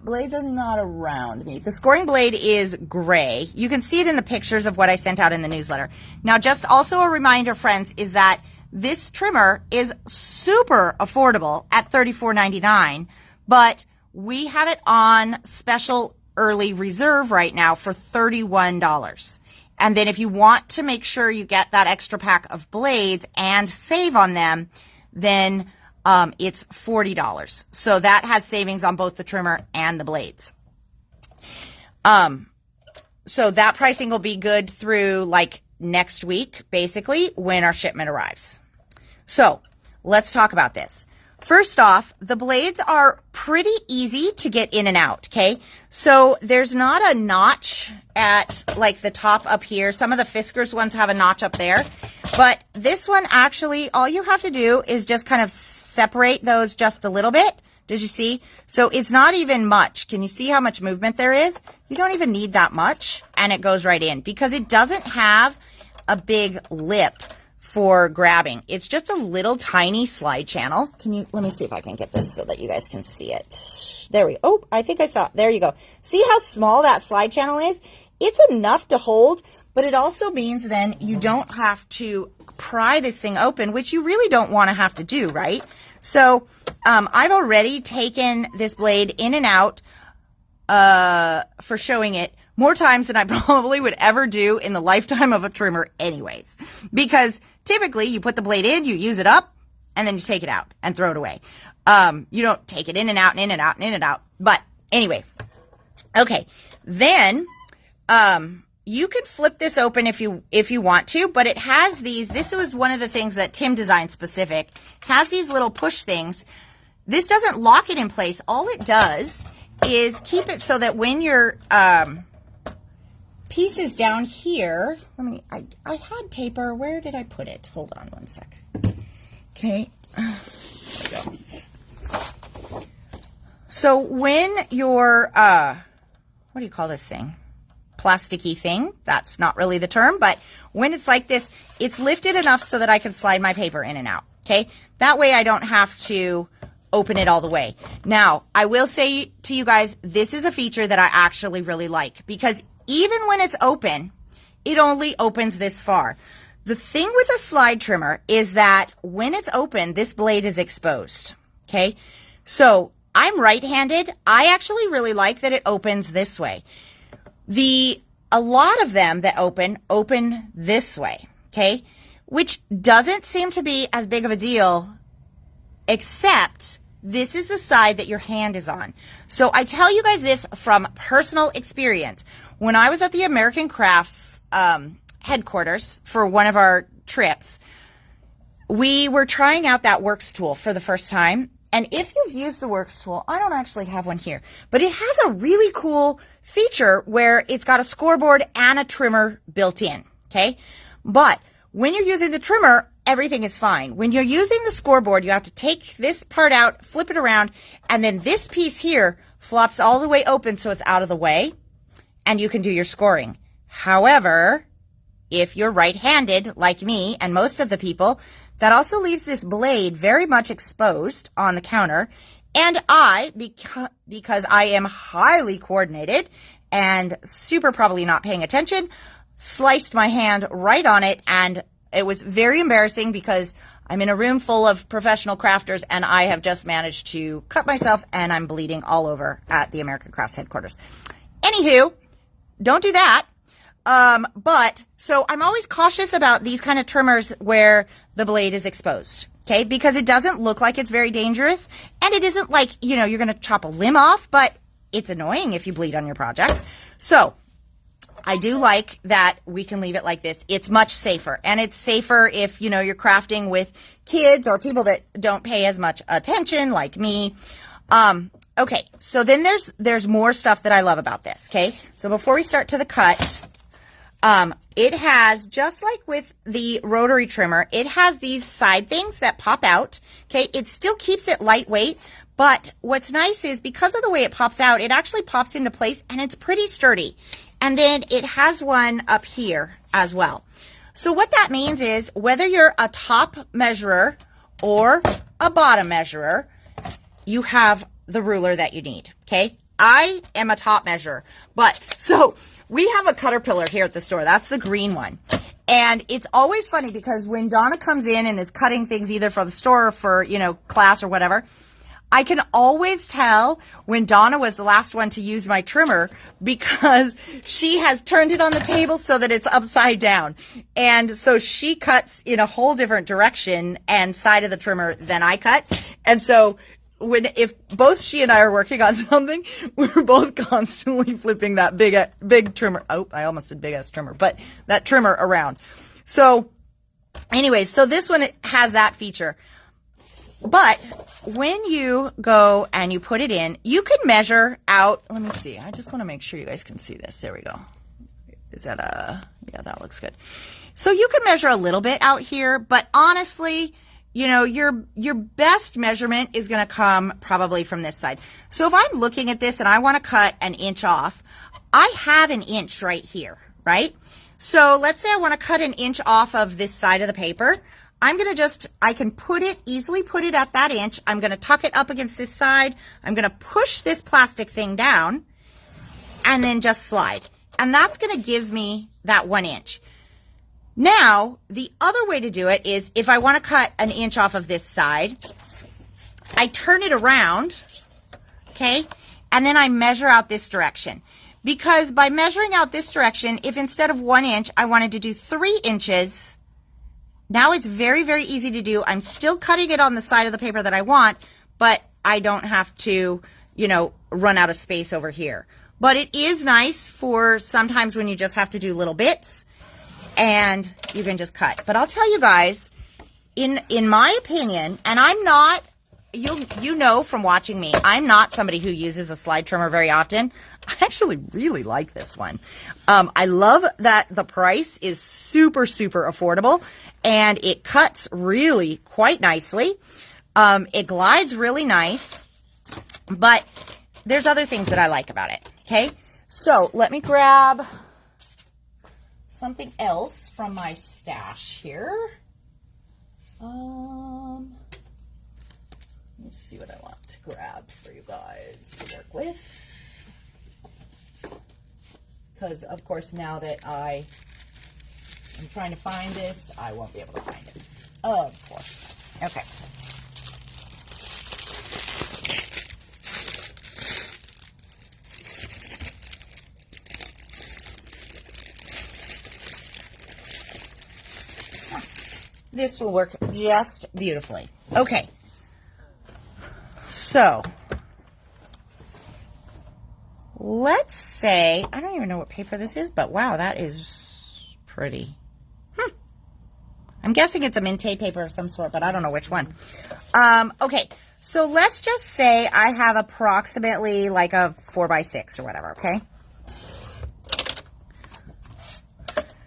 blades are not around me. The scoring blade is gray. You can see it in the pictures of what I sent out in the newsletter. Now, just also a reminder, friends, is that this trimmer is super affordable at $34.99, but we have it on special early reserve right now for $31. And then if you want to make sure you get that extra pack of blades and save on them, then it's $40. So that has savings on both the trimmer and the blades. So that pricing will be good through like next week, basically, when our shipment arrives. So let's talk about this. First off, the blades are pretty easy to get in and out, okay? So there's not a notch at like the top up here. Some of the Fiskars ones have a notch up there. But this one actually, all you have to do is just kind of separate those just a little bit. Did you see? So it's not even much. Can you see how much movement there is? You don't even need that much, and it goes right in because it doesn't have a big lip for grabbing. It's just a little tiny slide channel. Let me see if I can get this so that you guys can see it. There we go. Oh, I think I saw it. There you go. See how small that slide channel is? It's enough to hold, but it also means then you don't have to pry this thing open, which you really don't want to have to do, right? So I've already taken this blade in and out for showing it more times than I probably would ever do in the lifetime of a trimmer anyways. Because typically you put the blade in, you use it up, and then you take it out and throw it away. You don't take it in and out and in and out and in and out. But anyway, okay. Then you can flip this open if you want to, but it has these. This was one of the things that Tim designed specific. Has these little push things. This doesn't lock it in place. All it does is keep it so that when your piece is down here, I had paper. Where did I put it? Hold on one sec. Okay. There we go. So when your, what do you call this thing? Plasticky thing. That's not really the term, but when it's like this, it's lifted enough so that I can slide my paper in and out. Okay. That way I don't have to open it all the way. Now, I will say to you guys, this is a feature that I actually really like because even when it's open, it only opens this far. The thing with a slide trimmer is that when it's open, this blade is exposed. Okay. So I'm right-handed. I actually really like that it opens this way. A lot of them that open this way. Okay. Which doesn't seem to be as big of a deal, except this is the side that your hand is on. So I tell you guys this from personal experience. When I was at the American Crafts headquarters for one of our trips, we were trying out that Works tool for the first time. And if you've used the Works tool, I don't actually have one here, but it has a really cool feature where it's got a scoreboard and a trimmer built in, okay? But when you're using the trimmer, everything is fine. When you're using the scoreboard, you have to take this part out, flip it around, and then this piece here flops all the way open so it's out of the way, and you can do your scoring. However, if you're right-handed, like me and most of the people, that also leaves this blade very much exposed on the counter. And I, because I am highly coordinated and super probably not paying attention, sliced my hand right on it, and it was very embarrassing because I'm in a room full of professional crafters and I have just managed to cut myself and I'm bleeding all over at the American Crafts headquarters. Anywho, don't do that. But so I'm always cautious about these kind of trimmers where the blade is exposed, okay? Because it doesn't look like it's very dangerous, and it isn't like, you know, you're going to chop a limb off, but it's annoying if you bleed on your project. So I do like that we can leave it like this. It's much safer, and it's safer if, you know, you're crafting with kids or people that don't pay as much attention like me. Okay, so then there's more stuff that I love about this, okay? So before we start to the cut, it has, just like with the rotary trimmer, it has these side things that pop out, okay? It still keeps it lightweight, but what's nice is because of the way it pops out, it actually pops into place and it's pretty sturdy. And then it has one up here as well. So what that means is whether you're a top measurer or a bottom measurer, you have the ruler that you need, okay? I am a top measurer, but so we have a Caterpillar here at the store. That's the green one. And it's always funny because when Donna comes in and is cutting things either for the store or for, you know, class or whatever, I can always tell when Donna was the last one to use my trimmer because she has turned it on the table so that it's upside down. And so she cuts in a whole different direction and side of the trimmer than I cut. And so if both she and I are working on something, we're both constantly flipping that big trimmer. Oh, I almost said big ass trimmer, but that trimmer around. So anyways, so this one has that feature. But when you go and you put it in, you can measure out. Let me see. I just want to make sure you guys can see this. There we go. Is that yeah, that looks good. So you can measure a little bit out here, but honestly, you know, your best measurement is going to come probably from this side. So if I'm looking at this and I want to cut an inch off, I have an inch right here, right? So let's say I want to cut an inch off of this side of the paper. I'm going to I can easily put it at that inch. I'm going to tuck it up against this side. I'm going to push this plastic thing down and then just slide. And that's going to give me that 1 inch. Now, the other way to do it is if I want to cut an inch off of this side, I turn it around, okay, and then I measure out this direction. Because by measuring out this direction, if instead of 1 inch, I wanted to do 3 inches, now it's very, very easy to do. I'm still cutting it on the side of the paper that I want, but I don't have to, you know, run out of space over here. But it is nice for sometimes when you just have to do little bits. And you can just cut. But I'll tell you guys, in my opinion, and I'm not, you know from watching me, I'm not somebody who uses a slide trimmer very often. I actually really like this one. I love that the price is super, super affordable, and it cuts really quite nicely. It glides really nice, but there's other things that I like about it, okay? So let me grab something else from my stash here. Let's see what I want to grab for you guys to work with. Because, of course, now that I am trying to find this, I won't be able to find it. Of course. Okay. This will work just beautifully. Okay. So let's say, I don't even know what paper this is, but wow, that is pretty. I'm guessing it's a Minte paper of some sort, but I don't know which one. Okay, so let's just say I have approximately like a 4x6 or whatever, okay?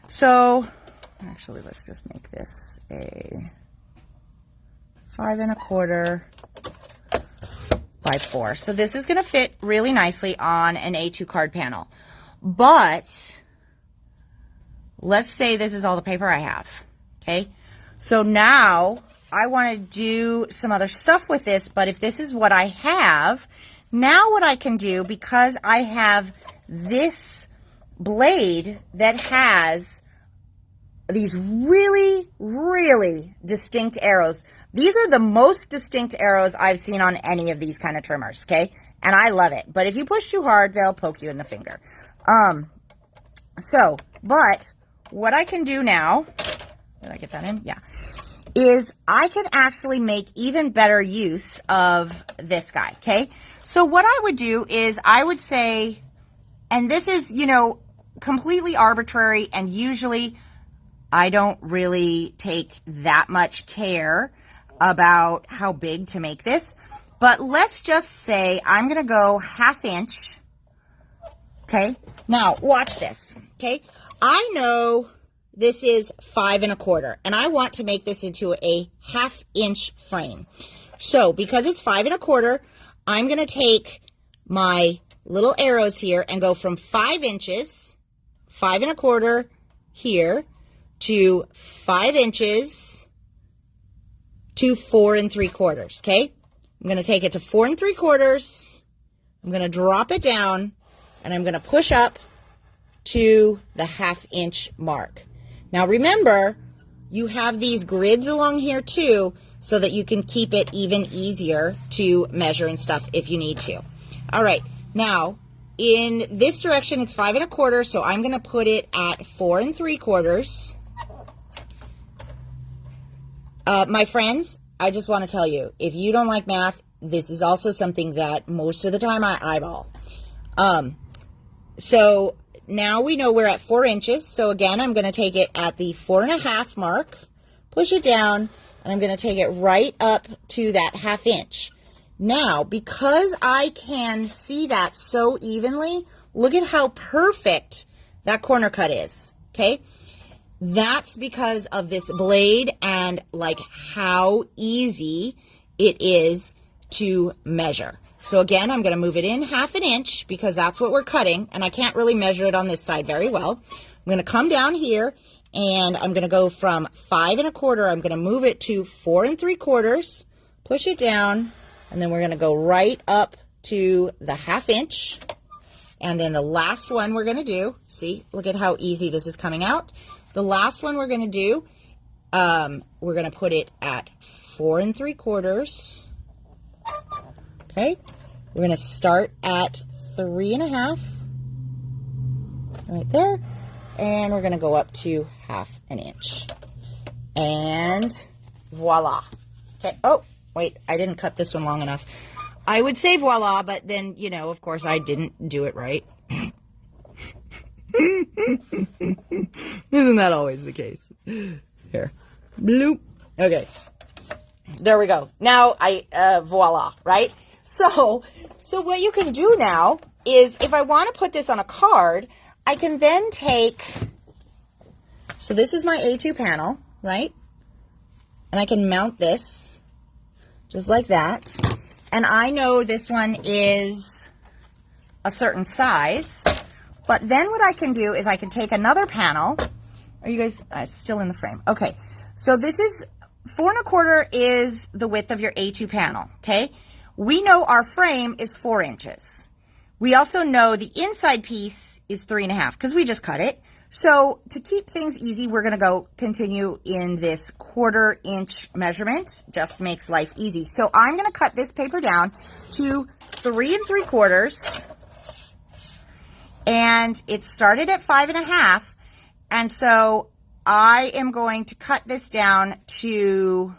So, actually, let's just make this a 5 1/4 by 4. So this is going to fit really nicely on an A2 card panel. But let's say this is all the paper I have, okay? So now I want to do some other stuff with this, but if this is what I have, now what I can do, because I have this blade that has these really, really distinct arrows. These are the most distinct arrows I've seen on any of these kind of trimmers, okay? And I love it. But if you push too hard, they'll poke you in the finger. But what I can do now, did I get that in? Yeah. Is I can actually make even better use of this guy, okay? So what I would do is I would say, and this is, you know, completely arbitrary, and usually I don't really take that much care about how big to make this. But let's just say I'm going to go 1/2 inch. Okay. Now, watch this. Okay. I know this is 5 1/4, and I want to make this into a 1/2 inch frame. So, because it's 5 1/4, I'm going to take my little arrows here and go from 5 inches, 5 1/4 here, to 5 inches to 4 3/4, okay? I'm going to take it to 4 3/4. I'm going to drop it down, and I'm going to push up to the 1/2 inch mark. Now remember, you have these grids along here too, so that you can keep it even easier to measure and stuff if you need to. All right, now in this direction it's 5 1/4, so I'm going to put it at 4 3/4. My friends, I just want to tell you, if you don't like math, this is also something that most of the time I eyeball. So now we know we're at 4 inches. So again, I'm going to take it at the 4 1/2 mark, push it down, and I'm going to take it right up to that 1/2 inch. Now, because I can see that so evenly, look at how perfect that corner cut is, okay? That's because of this blade and like how easy it is to measure. So again, I'm going to move it in 1/2 inch because that's what we're cutting, and I can't really measure it on this side very well. I'm going to come down here, and I'm going to go from 5 1/4. I'm going to move it to 4 3/4, push it down, and then we're going to go right up to the 1/2 inch. And then the last one we're going to do, see, look at how easy this is coming out. The last one we're going to do, we're going to put it at 4 3/4. Okay, we're going to start at 3 1/2, right there, and we're going to go up to 1/2 inch, and voila. Okay, oh, wait, I didn't cut this one long enough. I would say voila, but then, you know, of course, I didn't do it right. Isn't that always the case? Here, bloop. Okay, there we go. Now voila, right? So what you can do now is, if I want to put this on a card, I can then take, so this is my A2 panel, right? And I can mount this just like that. And I know this one is a certain size, but then what I can do is I can take another panel. Are you guys still in the frame? Okay, so this is 4 1/4 is the width of your A2 panel, okay? We know our frame is 4 inches. We also know the inside piece is 3 1/2 because we just cut it. So to keep things easy, we're going to go continue in this 1/4 inch measurement. Just makes life easy. So I'm going to cut this paper down to 3 3/4. And it started at 5 1/2. And so I am going to cut this down to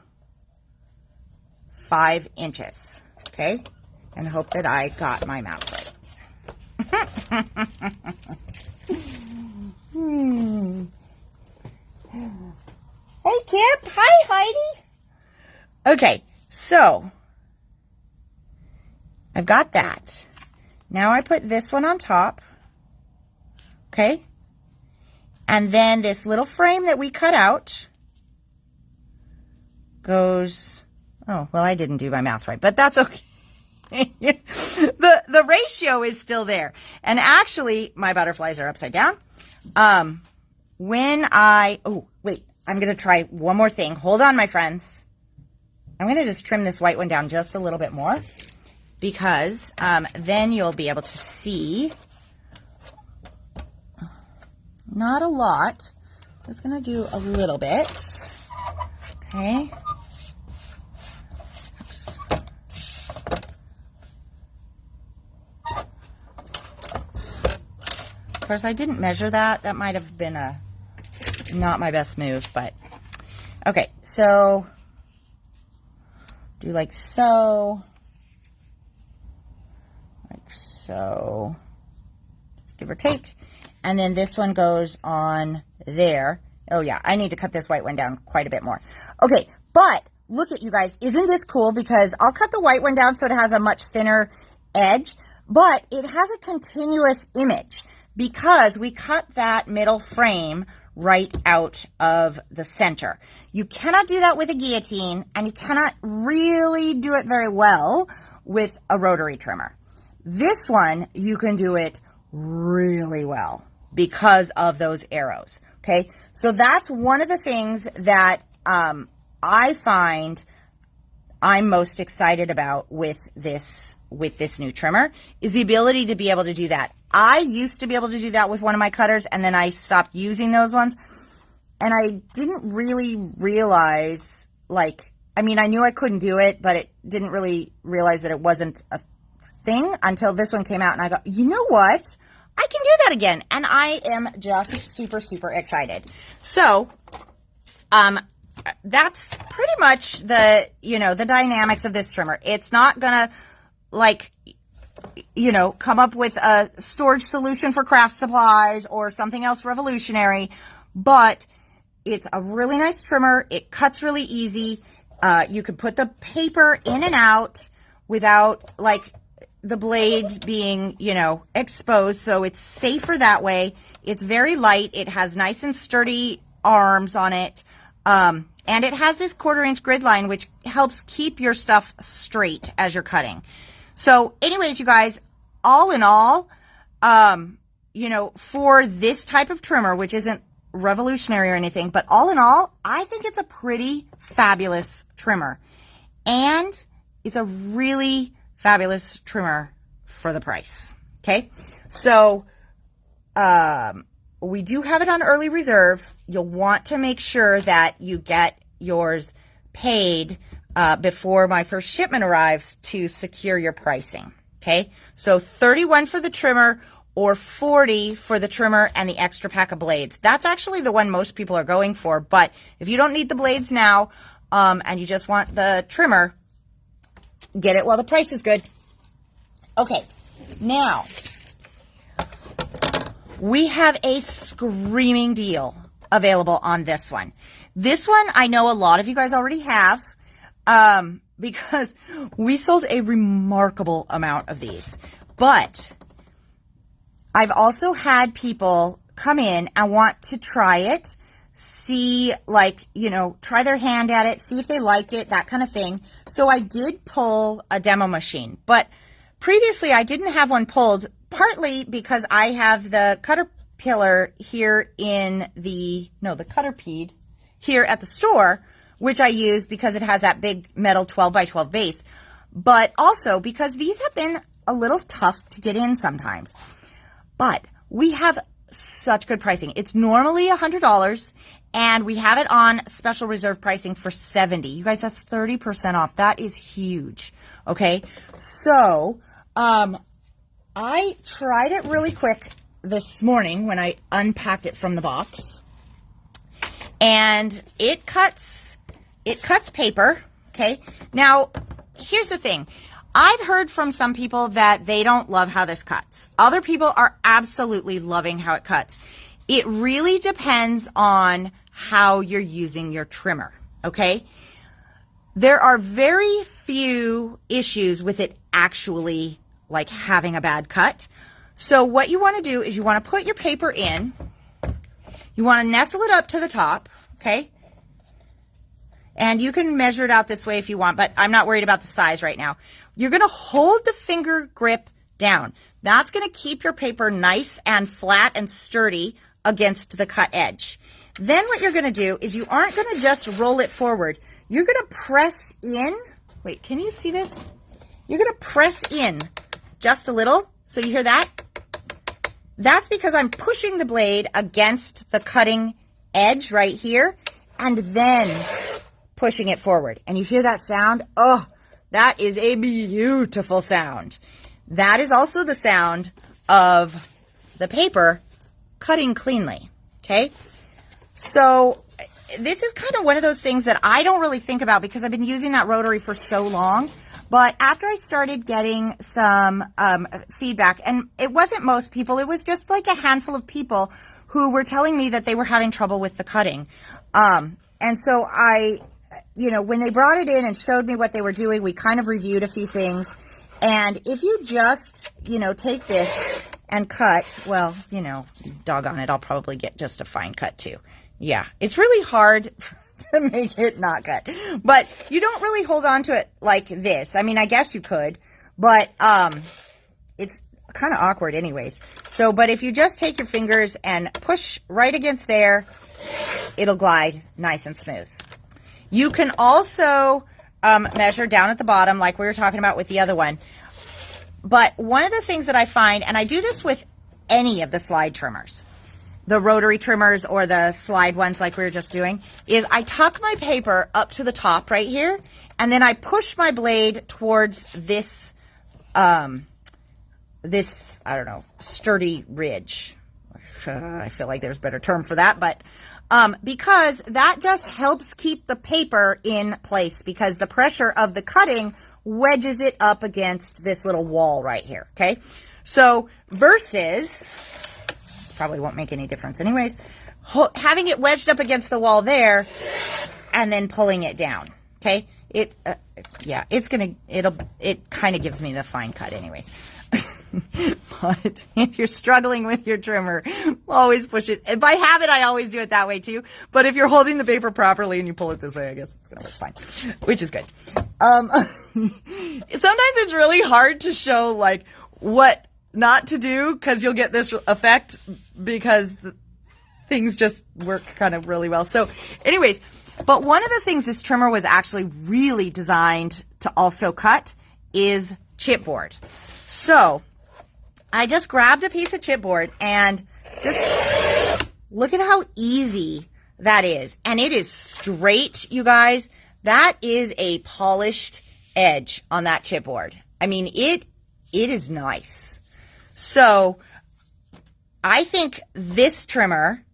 5 inches. Okay, and hope that I got my mouth right. Hey, Kip. Hi, Heidi. Okay, so I've got that. Now I put this one on top. Okay. And then this little frame that we cut out goes, oh, well, I didn't do my mouth right, but that's okay. The ratio is still there. And actually, my butterflies are upside down. Oh, wait, I'm going to try one more thing. Hold on, my friends. I'm going to just trim this white one down just a little bit more because then you'll be able to see. Not a lot. I'm just going to do a little bit. Okay. Oops. Of course, I didn't measure that. That might have been not my best move, but okay. So do like so. Like so. Just give or take. And then this one goes on there. Oh, yeah, I need to cut this white one down quite a bit more. Okay, but look at you guys. Isn't this cool? Because I'll cut the white one down so it has a much thinner edge, but it has a continuous image because we cut that middle frame right out of the center. You cannot do that with a guillotine, and you cannot really do it very well with a rotary trimmer. This one, you can do it really well because of those arrows. Okay, so that's one of the things that I find I'm most excited about with this new trimmer is the ability to be able to do that. I used to be able to do that with one of my cutters, and then I stopped using those ones, and I didn't really realize, like, I mean, I knew I couldn't do it, but it didn't really realize that it wasn't a thing until this one came out, and I go, you know what? I can do that again. And I am just super, super excited. So, that's pretty much the dynamics of this trimmer. It's not gonna, like, come up with a storage solution for craft supplies or something else revolutionary, but it's a really nice trimmer. It cuts really easy. You can put the paper in and out without, like, the blade being, exposed, so it's safer that way. It's very light. It has nice and sturdy arms on it, and it has this 1/4-inch grid line, which helps keep your stuff straight as you're cutting. So anyways, you guys, all in all, for this type of trimmer, which isn't revolutionary or anything, but all in all, I think it's a pretty fabulous trimmer, and it's a really fabulous trimmer for the price. Okay, so we do have it on early reserve. You'll want to make sure that you get yours paid before my first shipment arrives to secure your pricing. Okay, so $31 for the trimmer or $40 for the trimmer and the extra pack of blades. That's actually the one most people are going for, but if you don't need the blades now and you just want the trimmer, get it while the price is good. Okay, now we have a screaming deal available on this one. This one I know a lot of you guys already have because we sold a remarkable amount of these. But I've also had people come in and want to try it, see, like, try their hand at it, see if they liked it, that kind of thing. So I did pull a demo machine, but previously I didn't have one pulled, partly because I have the Caterpillar here in the Caterpede here at the store, which I use because it has that big metal 12x12 base, but also because these have been a little tough to get in sometimes. But we have such good pricing. It's normally $100, and we have it on special reserve pricing for $70. You guys, that's 30% off. That is huge. Okay, so I tried it really quick this morning when I unpacked it from the box, and it cuts paper. Okay, now here's the thing. I've heard from some people that they don't love how this cuts. Other people are absolutely loving how it cuts. It really depends on how you're using your trimmer, okay? There are very few issues with it actually like having a bad cut. So what you want to do is you want to put your paper in. You want to nestle it up to the top, okay? And you can measure it out this way if you want, but I'm not worried about the size right now. You're going to hold the finger grip down. That's going to keep your paper nice and flat and sturdy against the cut edge. Then what you're going to do is you aren't going to just roll it forward. You're going to press in. Wait, can you see this? You're going to press in just a little. So you hear that? That's because I'm pushing the blade against the cutting edge right here and then pushing it forward. And you hear that sound? Oh, that is a beautiful sound. That is also the sound of the paper cutting cleanly, okay? So this is kind of one of those things that I don't really think about because I've been using that rotary for so long. But after I started getting some feedback, and it wasn't most people, it was just like a handful of people who were telling me that they were having trouble with the cutting. And so when they brought it in and showed me what they were doing, we kind of reviewed a few things. And if you just, take this and cut, well, doggone it, I'll probably get just a fine cut too. Yeah, it's really hard to make it not cut. But you don't really hold on to it like this. I mean, I guess you could, but it's kind of awkward anyways. So, but if you just take your fingers and push right against there, it'll glide nice and smooth. You can also measure down at the bottom like we were talking about with the other one. But one of the things that I find, and I do this with any of the slide trimmers, the rotary trimmers or the slide ones like we were just doing, is I tuck my paper up to the top right here, and then I push my blade towards this, I don't know, sturdy ridge. I feel like there's a better term for that, but because that just helps keep the paper in place because the pressure of the cutting wedges it up against this little wall right here, okay? So versus, this probably won't make any difference anyways, having it wedged up against the wall there and then pulling it down, okay? It kind of gives me the fine cut anyways. But if you're struggling with your trimmer, always push it. By habit, I always do it that way too. But if you're holding the paper properly and you pull it this way, I guess it's going to look fine, which is good. Sometimes it's really hard to show like what not to do because you'll get this effect because things just work kind of really well. So anyways, but one of the things this trimmer was actually really designed to also cut is chipboard. So I just grabbed a piece of chipboard and just look at how easy that is. And it is straight, you guys. That is a polished edge on that chipboard. I mean, it is nice. So I think this trimmer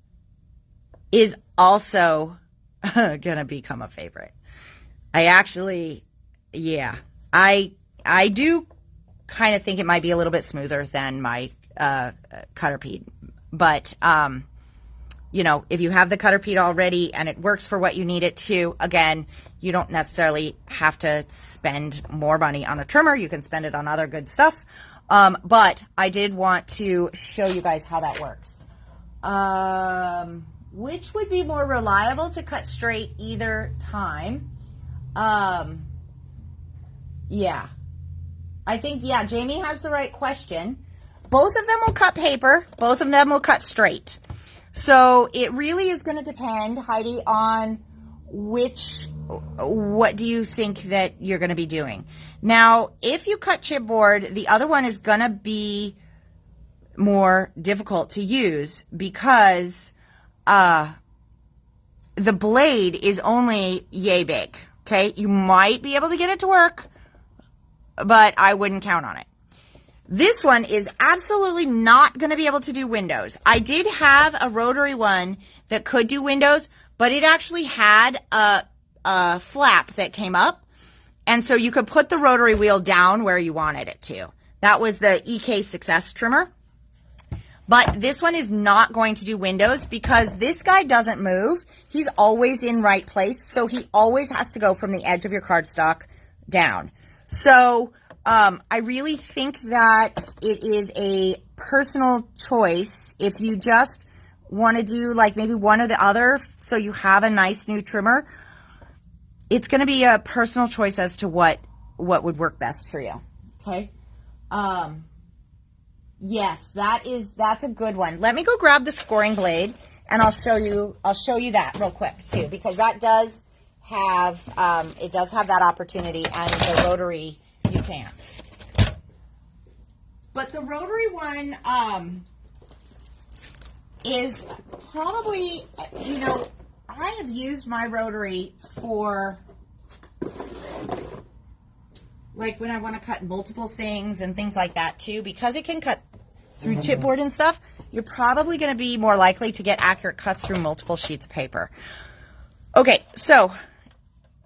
is also gonna become a favorite. I do kind of think it might be a little bit smoother than my cutter ped, but if you have the cutter ped already and it works for what you need it to, again, you don't necessarily have to spend more money on a trimmer. You can spend it on other good stuff. But I did want to show you guys how that works. Which would be more reliable to cut straight either time? Yeah. I think, Jamie has the right question. Both of them will cut paper. Both of them will cut straight. So it really is going to depend, Heidi, on what do you think that you're going to be doing. Now, if you cut chipboard, the other one is going to be more difficult to use because the blade is only yay big, okay? You might be able to get it to work, but I wouldn't count on it. This one is absolutely not going to be able to do windows. I did have a rotary one that could do windows, but it actually had a flap that came up, And so you could put the rotary wheel down where you wanted it to. That was the EK Success trimmer. But this one is not going to do windows because this guy doesn't move. He's always in right place. So he always has to go from the edge of your cardstock down. So I really think that it is a personal choice. If you just want to do like maybe one or the other so you have a nice new trimmer, it's going to be a personal choice as to what would work best for you. Okay. Yes, that's a good one. Let me go grab the scoring blade and I'll show you that real quick too, because that does have, it does have that opportunity, and the rotary, you can't. But the rotary one, is probably, you know, I have used my rotary for like when I want to cut multiple things and things like that too, because it can cut through chipboard and stuff. You're probably going to be more likely to get accurate cuts through multiple sheets of paper. Okay, so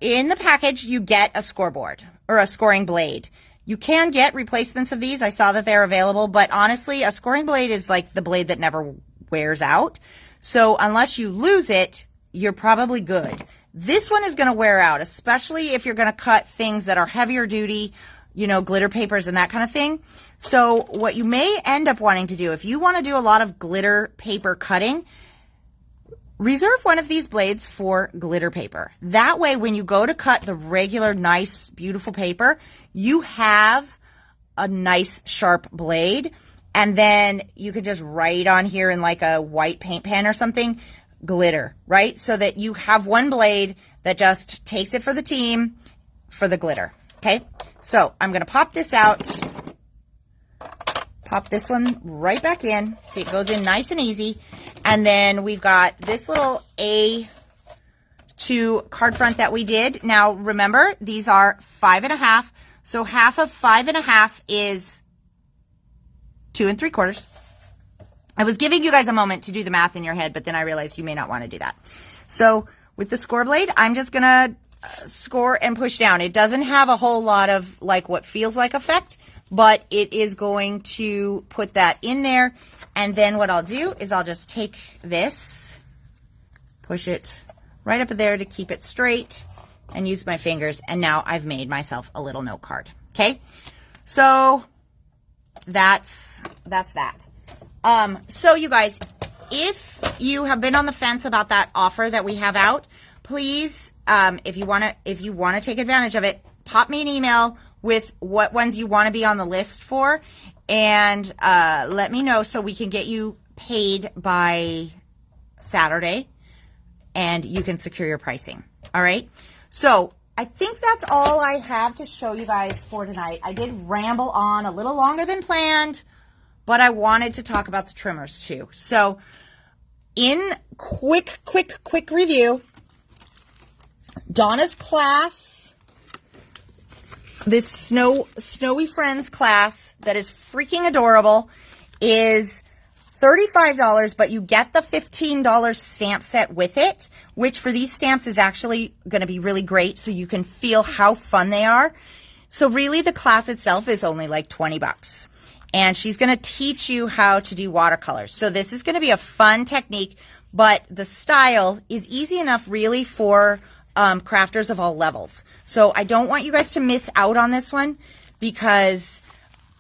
in the package, you get a scoreboard or a scoring blade. You can get replacements of these. I saw that they're available, but honestly, a scoring blade is like the blade that never wears out. So unless you lose it, you're probably good. This one is going to wear out, especially if you're going to cut things that are heavier duty, you know, glitter papers and that kind of thing. So what you may end up wanting to do, if you want to do a lot of glitter paper cutting, reserve one of these blades for glitter paper. That way, when you go to cut the regular, nice, beautiful paper, you have a nice, sharp blade. And then you could just write on here in like a white paint pen or something, glitter, right? So that you have one blade that just takes it for the team for the glitter, okay? So I'm going to pop this out. Pop this one right back in. See, it goes in nice and easy. And then we've got this little A2 card front that we did. Now, remember, these are 5.5. So half of 5.5 is 2 3/4. I was giving you guys a moment to do the math in your head, but then I realized you may not want to do that. So with the score blade, I'm just going to score and push down. It doesn't have a whole lot of like what feels like effect, but it is going to put that in there. And then what I'll do is I'll just take this, push it right up there to keep it straight, and use my fingers. And now I've made myself a little note card. Okay. So that's that. So you guys, if you have been on the fence about that offer that we have out, please, if you want to take advantage of it, pop me an email with what ones you want to be on the list for, and let me know so we can get you paid by Saturday and you can secure your pricing. All right. So I think that's all I have to show you guys for tonight. I did ramble on a little longer than planned, but I wanted to talk about the trimmers too. So in quick review, Donna's class, this Snowy Friends class that is freaking adorable, is $35, but you get the $15 stamp set with it, which for these stamps is actually going to be really great so you can feel how fun they are. So really the class itself is only like $20. And she's going to teach you how to do watercolors. So this is going to be a fun technique, but the style is easy enough really for crafters of all levels. So I don't want you guys to miss out on this one because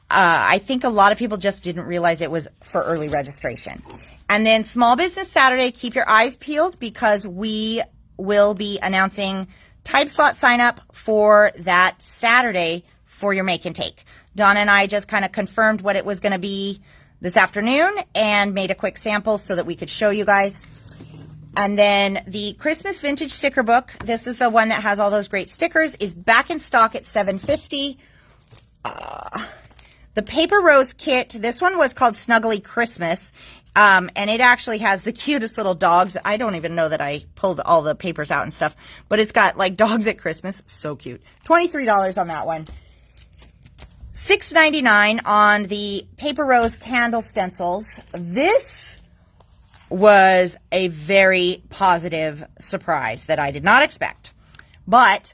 I think a lot of people just didn't realize it was for early registration. And then Small Business Saturday, keep your eyes peeled because we will be announcing time slot sign up for that Saturday for your make and take. Donna and I just kind of confirmed what it was going to be this afternoon and made a quick sample so that we could show you guys. And then the Christmas Vintage Sticker Book, this is the one that has all those great stickers, is back in stock at $7.50. The Paper Rose Kit, this one was called Snuggly Christmas, and it actually has the cutest little dogs. I don't even know that I pulled all the papers out and stuff, but it's got like dogs at Christmas. So cute. $23 on that one. $6.99 on the Paper Rose candle stencils. This was a very positive surprise that I did not expect. But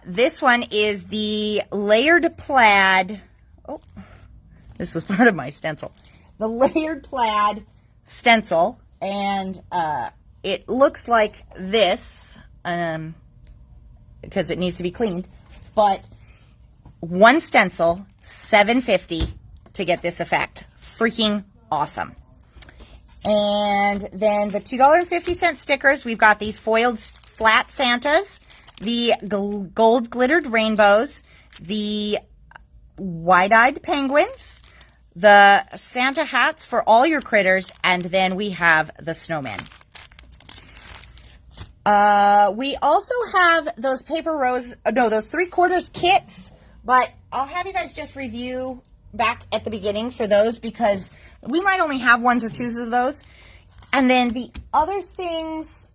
This one is the layered plaid. Oh, this was part of my stencil. The layered plaid stencil, and it looks like this because it needs to be cleaned. But one stencil, $7.50 to get this effect. Freaking awesome. And then the $2.50 stickers, we've got these foiled flat Santas, the gold glittered rainbows, the wide-eyed penguins, the Santa hats for all your critters, and then we have the snowman. We also have those those 3/4 kits, but I'll have you guys just review back at the beginning for those because we might only have 1s or 2s of those. And then the other things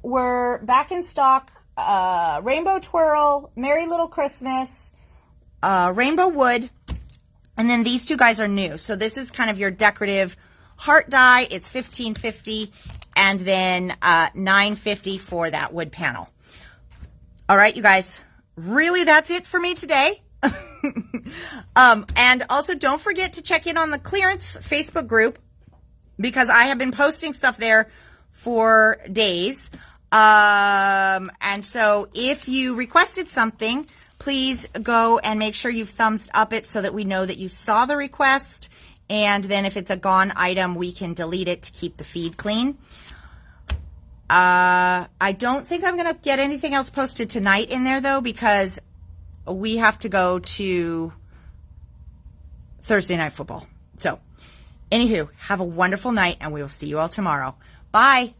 were back in stock, Rainbow Twirl, Merry Little Christmas, Rainbow Wood, and then these two guys are new. So this is kind of your decorative heart die. It's $15.50, and then $9.50 for that wood panel. All right, you guys, really that's it for me today. And also don't forget to check in on the clearance Facebook group because I have been posting stuff there for days. And so if you requested something, please go and make sure you've thumbs up it so that we know that you saw the request. And then if it's a gone item, we can delete it to keep the feed clean. I don't think I'm going to get anything else posted tonight in there though, because we have to go to Thursday Night Football. So, anywho, have a wonderful night, and we will see you all tomorrow. Bye.